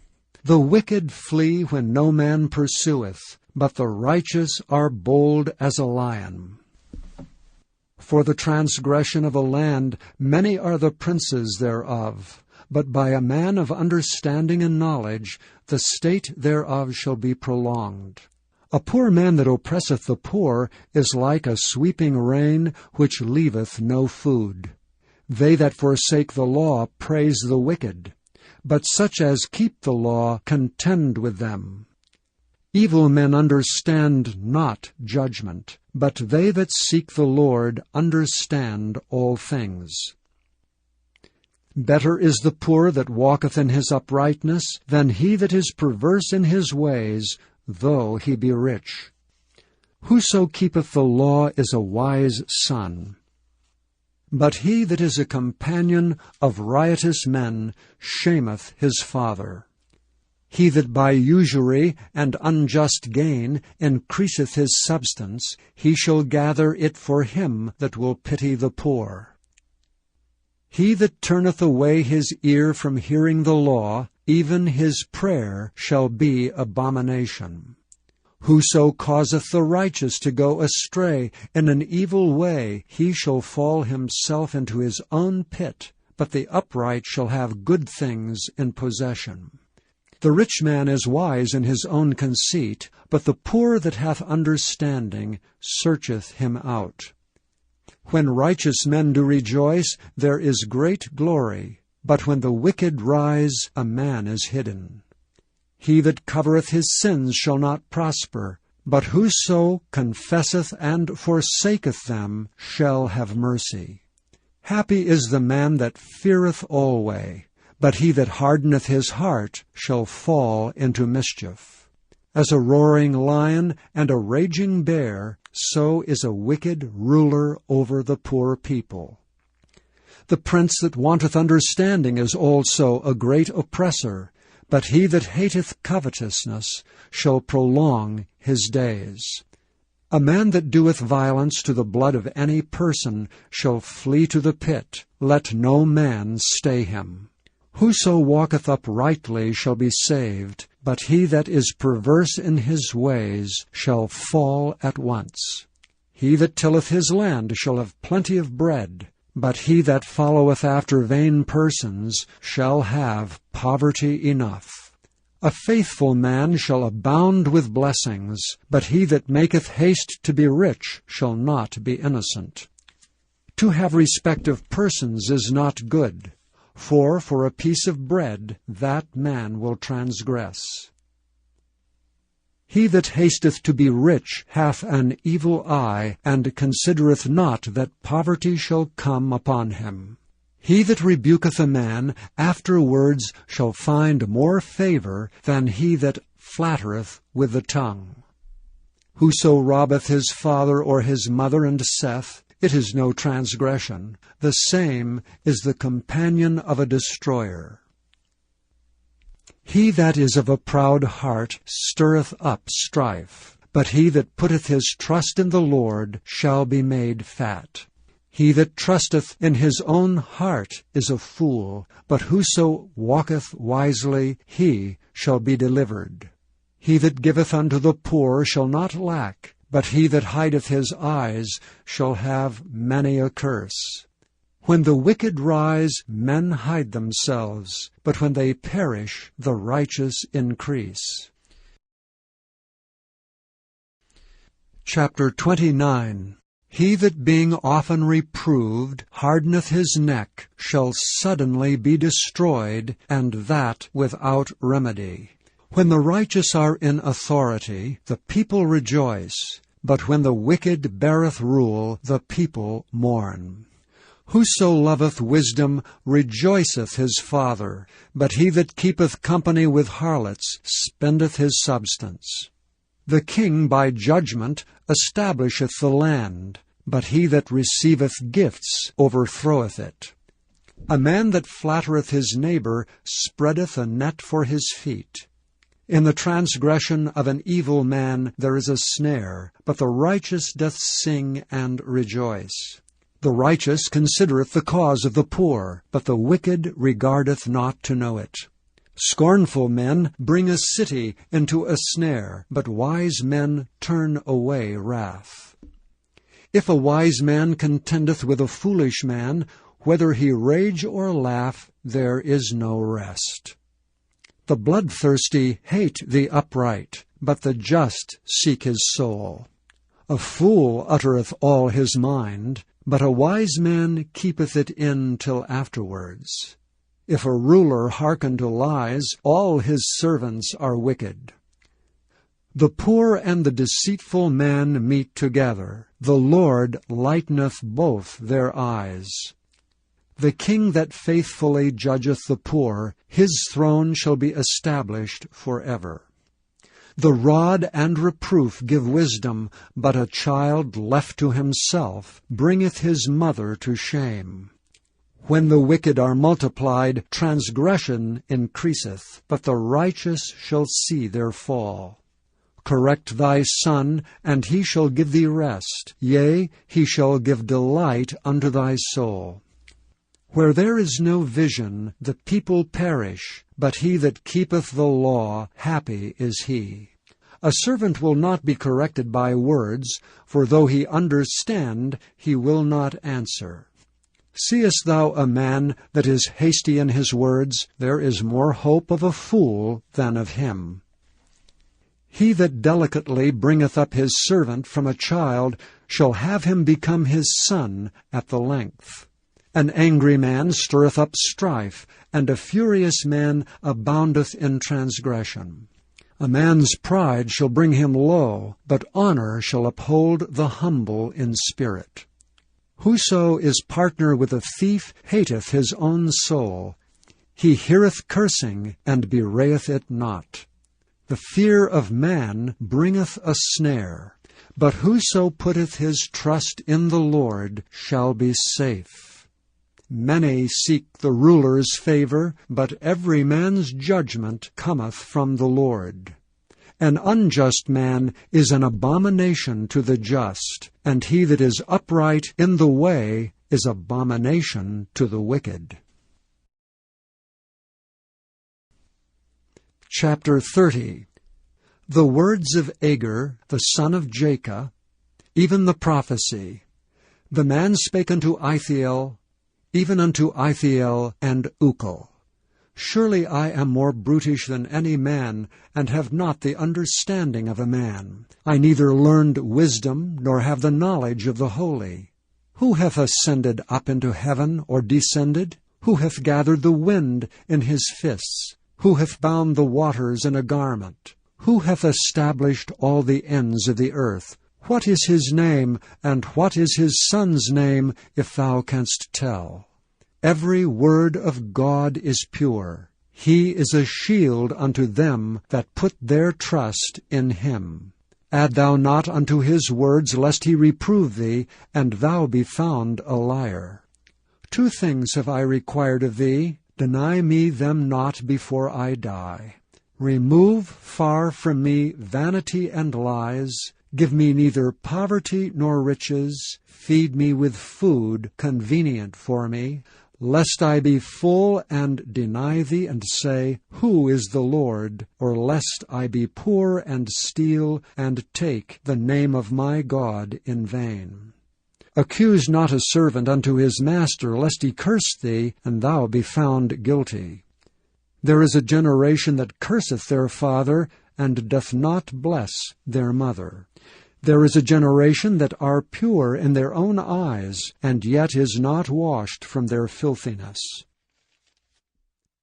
The wicked flee when no man pursueth, but the righteous are bold as a lion. For the transgression of a land many are the princes thereof, but by a man of understanding and knowledge the state thereof shall be prolonged. A poor man that oppresseth the poor is like a sweeping rain which leaveth no food. They that forsake the law praise the wicked, but such as keep the law contend with them. Evil men understand not judgment, but they that seek the Lord understand all things. Better is the poor that walketh in his uprightness than he that is perverse in his ways, though he be rich. Whoso keepeth the law is a wise son. But he that is a companion of riotous men shameth his father. He that by usury and unjust gain increaseth his substance, he shall gather it for him that will pity the poor. He that turneth away his ear from hearing the law, even his prayer shall be abomination. Whoso causeth the righteous to go astray in an evil way, he shall fall himself into his own pit, but the upright shall have good things in possession. The rich man is wise in his own conceit, but the poor that hath understanding searcheth him out. When righteous men do rejoice, there is great glory, but when the wicked rise, a man is hidden. He that covereth his sins shall not prosper, but whoso confesseth and forsaketh them shall have mercy. Happy is the man that feareth alway, but he that hardeneth his heart shall fall into mischief. As a roaring lion and a raging bear, so is a wicked ruler over the poor people. The prince that wanteth understanding is also a great oppressor, but he that hateth covetousness shall prolong his days. A man that doeth violence to the blood of any person shall flee to the pit. Let no man stay him. Whoso walketh uprightly shall be saved, but he that is perverse in his ways shall fall at once. He that tilleth his land shall have plenty of bread, but he that followeth after vain persons shall have poverty enough. A faithful man shall abound with blessings, but he that maketh haste to be rich shall not be innocent. To have respect of persons is not good, for a piece of bread that man will transgress. He that hasteth to be rich hath an evil eye, and considereth not that poverty shall come upon him. He that rebuketh a man afterwards shall find more favor than he that flattereth with the tongue. Whoso robbeth his father or his mother and saith, It is no transgression, the same is the companion of a destroyer. He that is of a proud heart stirreth up strife, but he that putteth his trust in the Lord shall be made fat. He that trusteth in his own heart is a fool, but whoso walketh wisely, he shall be delivered. He that giveth unto the poor shall not lack, but he that hideth his eyes shall have many a curse. When the wicked rise, men hide themselves, but when they perish, the righteous increase. Chapter 29. He that being often reproved hardeneth his neck shall suddenly be destroyed, and that without remedy. When the righteous are in authority, the people rejoice, but when the wicked beareth rule, the people mourn. Whoso loveth wisdom rejoiceth his father, but he that keepeth company with harlots spendeth his substance. The king by judgment establisheth the land, but he that receiveth gifts overthroweth it. A man that flattereth his neighbor spreadeth a net for his feet. In the transgression of an evil man there is a snare, but the righteous doth sing and rejoice. The righteous considereth the cause of the poor, but the wicked regardeth not to know it. Scornful men bring a city into a snare, but wise men turn away wrath. If a wise man contendeth with a foolish man, whether he rage or laugh, there is no rest. The bloodthirsty hate the upright, but the just seek his soul. A fool uttereth all his mind, but a wise man keepeth it in till afterwards. If a ruler hearken to lies, all his servants are wicked. The poor and the deceitful man meet together. The Lord lighteneth both their eyes. The king that faithfully judgeth the poor, his throne shall be established forever. The rod and reproof give wisdom, but a child left to himself bringeth his mother to shame. When the wicked are multiplied, transgression increaseth, but the righteous shall see their fall. Correct thy son, and he shall give thee rest. Yea, he shall give delight unto thy soul. Where there is no vision, the people perish, but he that keepeth the law, happy is he. A servant will not be corrected by words, for though he understand, he will not answer. Seest thou a man that is hasty in his words? There is more hope of a fool than of him. He that delicately bringeth up his servant from a child shall have him become his son at the length. An angry man stirreth up strife, and a furious man aboundeth in transgression. A man's pride shall bring him low, but honor shall uphold the humble in spirit. Whoso is partner with a thief hateth his own soul. He heareth cursing, and bewrayeth it not. The fear of man bringeth a snare, but whoso putteth his trust in the Lord shall be safe. Many seek the ruler's favor, but every man's judgment cometh from the Lord. An unjust man is an abomination to the just, and he that is upright in the way is abomination to the wicked. Chapter 30. The words of Agur, the son of Jacob, even the prophecy. The man spake unto Ithiel, even unto Ithiel and Ukal. Surely I am more brutish than any man, and have not the understanding of a man. I neither learned wisdom, nor have the knowledge of the holy. Who hath ascended up into heaven, or descended? Who hath gathered the wind in his fists? Who hath bound the waters in a garment? Who hath established all the ends of the earth? What is his name, and what is his son's name, if thou canst tell? Every word of God is pure. He is a shield unto them that put their trust in him. Add thou not unto his words, lest he reprove thee, and thou be found a liar. 2 things have I required of thee. Deny me them not before I die. Remove far from me vanity and lies. Give me neither poverty nor riches. Feed me with food convenient for me, lest I be full and deny thee, and say, Who is the Lord? Or lest I be poor and steal, and take the name of my God in vain. Accuse not a servant unto his master, lest he curse thee, and thou be found guilty. There is a generation that curseth their father, and doth not bless their mother. There is a generation that are pure in their own eyes, and yet is not washed from their filthiness.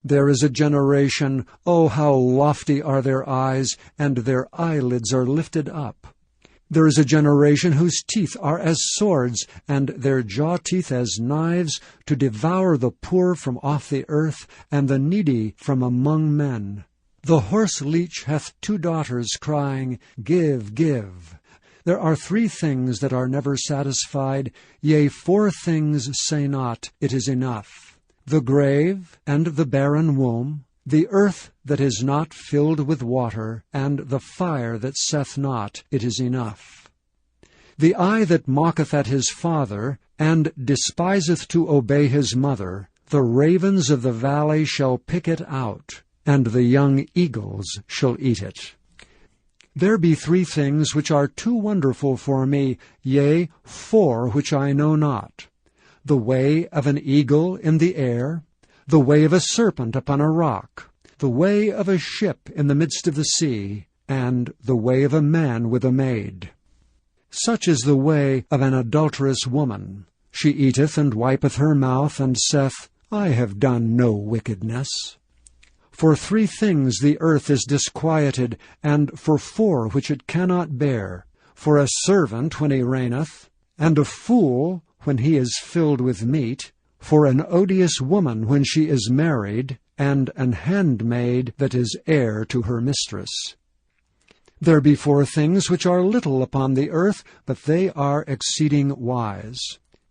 There is a generation, oh, how lofty are their eyes, and their eyelids are lifted up. There is a generation whose teeth are as swords, and their jaw teeth as knives, to devour the poor from off the earth, and the needy from among men. The horse leech hath 2 daughters, crying, Give, give. There are 3 things that are never satisfied, yea, 4 things say not, It is enough. The grave, and the barren womb, The earth that is not filled with water, and the fire that saith not, it is enough. The eye that mocketh at his father, and despiseth to obey his mother, the ravens of the valley shall pick it out, and the young eagles shall eat it. There be 3 things which are too wonderful for me, yea, 4 which I know not: the way of an eagle in the air, the way of a serpent upon a rock, the way of a ship in the midst of the sea, and the way of a man with a maid. Such is the way of an adulterous woman. She eateth and wipeth her mouth, and saith, I have done no wickedness. For 3 things the earth is disquieted, and for 4 which it cannot bear: for a servant when he reigneth, and a fool when he is filled with meat, for an odious woman when she is married, and an handmaid that is heir to her mistress. There be 4 things which are little upon the earth, but they are exceeding wise.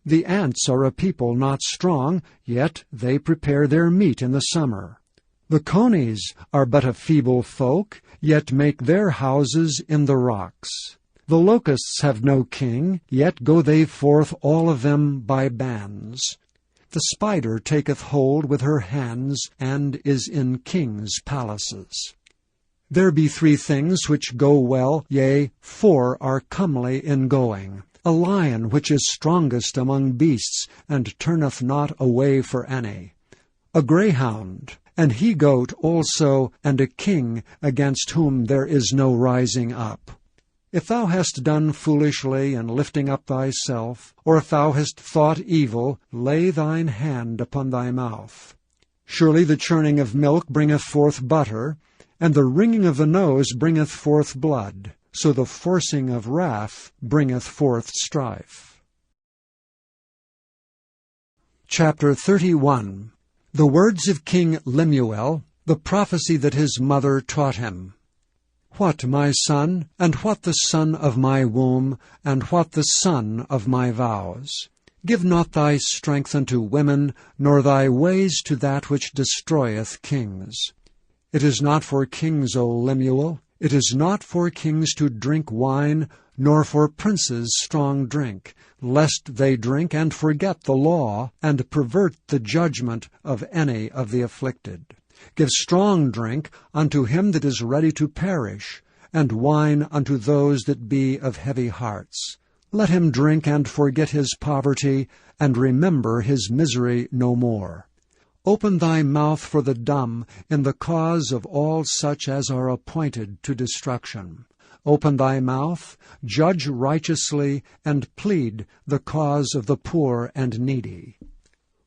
The ants are a people not strong, yet they prepare their meat in the summer. The conies are but a feeble folk, yet make their houses in the rocks. The locusts have no king, yet go they forth all of them by bands. The spider taketh hold with her hands, and is in kings' palaces. There be 3 things which go well, yea, 4 are comely in going: a lion which is strongest among beasts, and turneth not away for any; a greyhound, an he-goat also, and a king against whom there is no rising up. If thou hast done foolishly in lifting up thyself, or if thou hast thought evil, lay thine hand upon thy mouth. Surely the churning of milk bringeth forth butter, and the wringing of the nose bringeth forth blood, so the forcing of wrath bringeth forth strife. Chapter 31. The words of King Lemuel, the prophecy that his mother taught him. What, my son, and what the son of my womb, and what the son of my vows? Give not thy strength unto women, nor thy ways to that which destroyeth kings. It is not for kings, O Lemuel, it is not for kings to drink wine, nor for princes strong drink, lest they drink and forget the law, and pervert the judgment of any of the afflicted. Give strong drink unto him that is ready to perish, and wine unto those that be of heavy hearts. Let him drink and forget his poverty, and remember his misery no more. Open thy mouth for the dumb in the cause of all such as are appointed to destruction. Open thy mouth, judge righteously, and plead the cause of the poor and needy.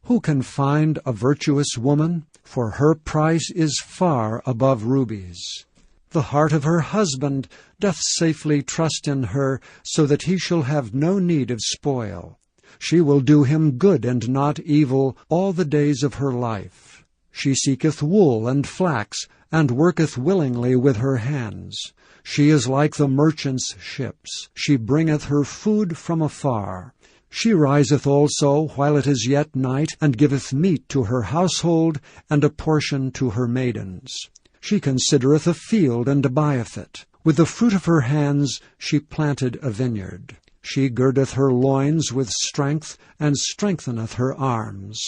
Who can find a virtuous woman? For her price is far above rubies. The heart of her husband doth safely trust in her, so that he shall have no need of spoil. She will do him good and not evil all the days of her life. She seeketh wool and flax, and worketh willingly with her hands. She is like the merchant's ships. She bringeth her food from afar. She riseth also while it is yet night, and giveth meat to her household, and a portion to her maidens. She considereth a field, and buyeth it. With the fruit of her hands she planted a vineyard. She girdeth her loins with strength, and strengtheneth her arms.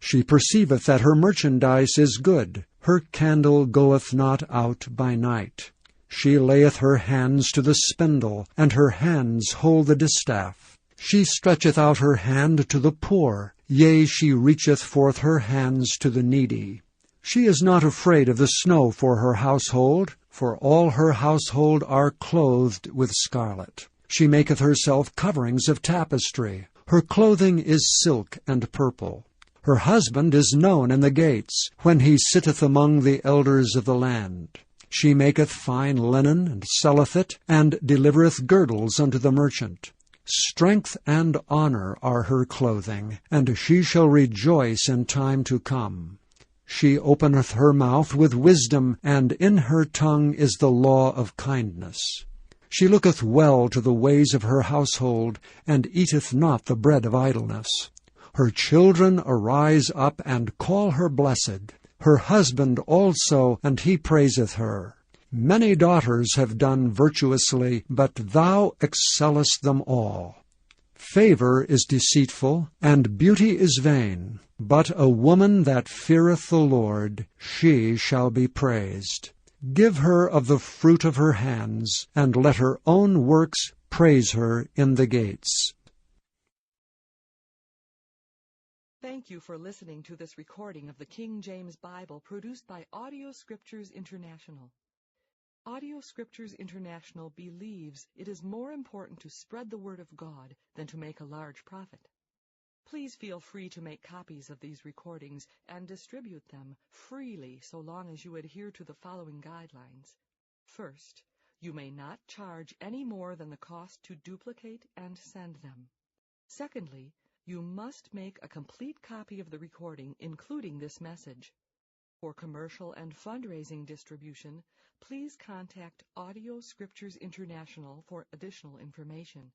She perceiveth that her merchandise is good. Her candle goeth not out by night. She layeth her hands to the spindle, and her hands hold the distaff. She stretcheth out her hand to the poor, yea, she reacheth forth her hands to the needy. She is not afraid of the snow for her household, for all her household are clothed with scarlet. She maketh herself coverings of tapestry. Her clothing is silk and purple. Her husband is known in the gates, when he sitteth among the elders of the land. She maketh fine linen, and selleth it, and delivereth girdles unto the merchant. Strength and honor are her clothing, and she shall rejoice in time to come. She openeth her mouth with wisdom, and in her tongue is the law of kindness. She looketh well to the ways of her household, and eateth not the bread of idleness. Her children arise up and call her blessed. her husband also, and he praiseth her. Many daughters have done virtuously, but thou excellest them all. Favor is deceitful, and beauty is vain, but a woman that feareth the Lord, she shall be praised. Give her of the fruit of her hands, and let her own works praise her in the gates. Thank you for listening to this recording of the King James Bible produced by Audio Scriptures International. Audio Scriptures International believes it is more important to spread the Word of God than to make a large profit. Please feel free to make copies of these recordings and distribute them freely so long as you adhere to the following guidelines. First, you may not charge any more than the cost to duplicate and send them. Secondly, you must make a complete copy of the recording, including this message. For commercial and fundraising distribution, please contact Audio Scriptures International for additional information.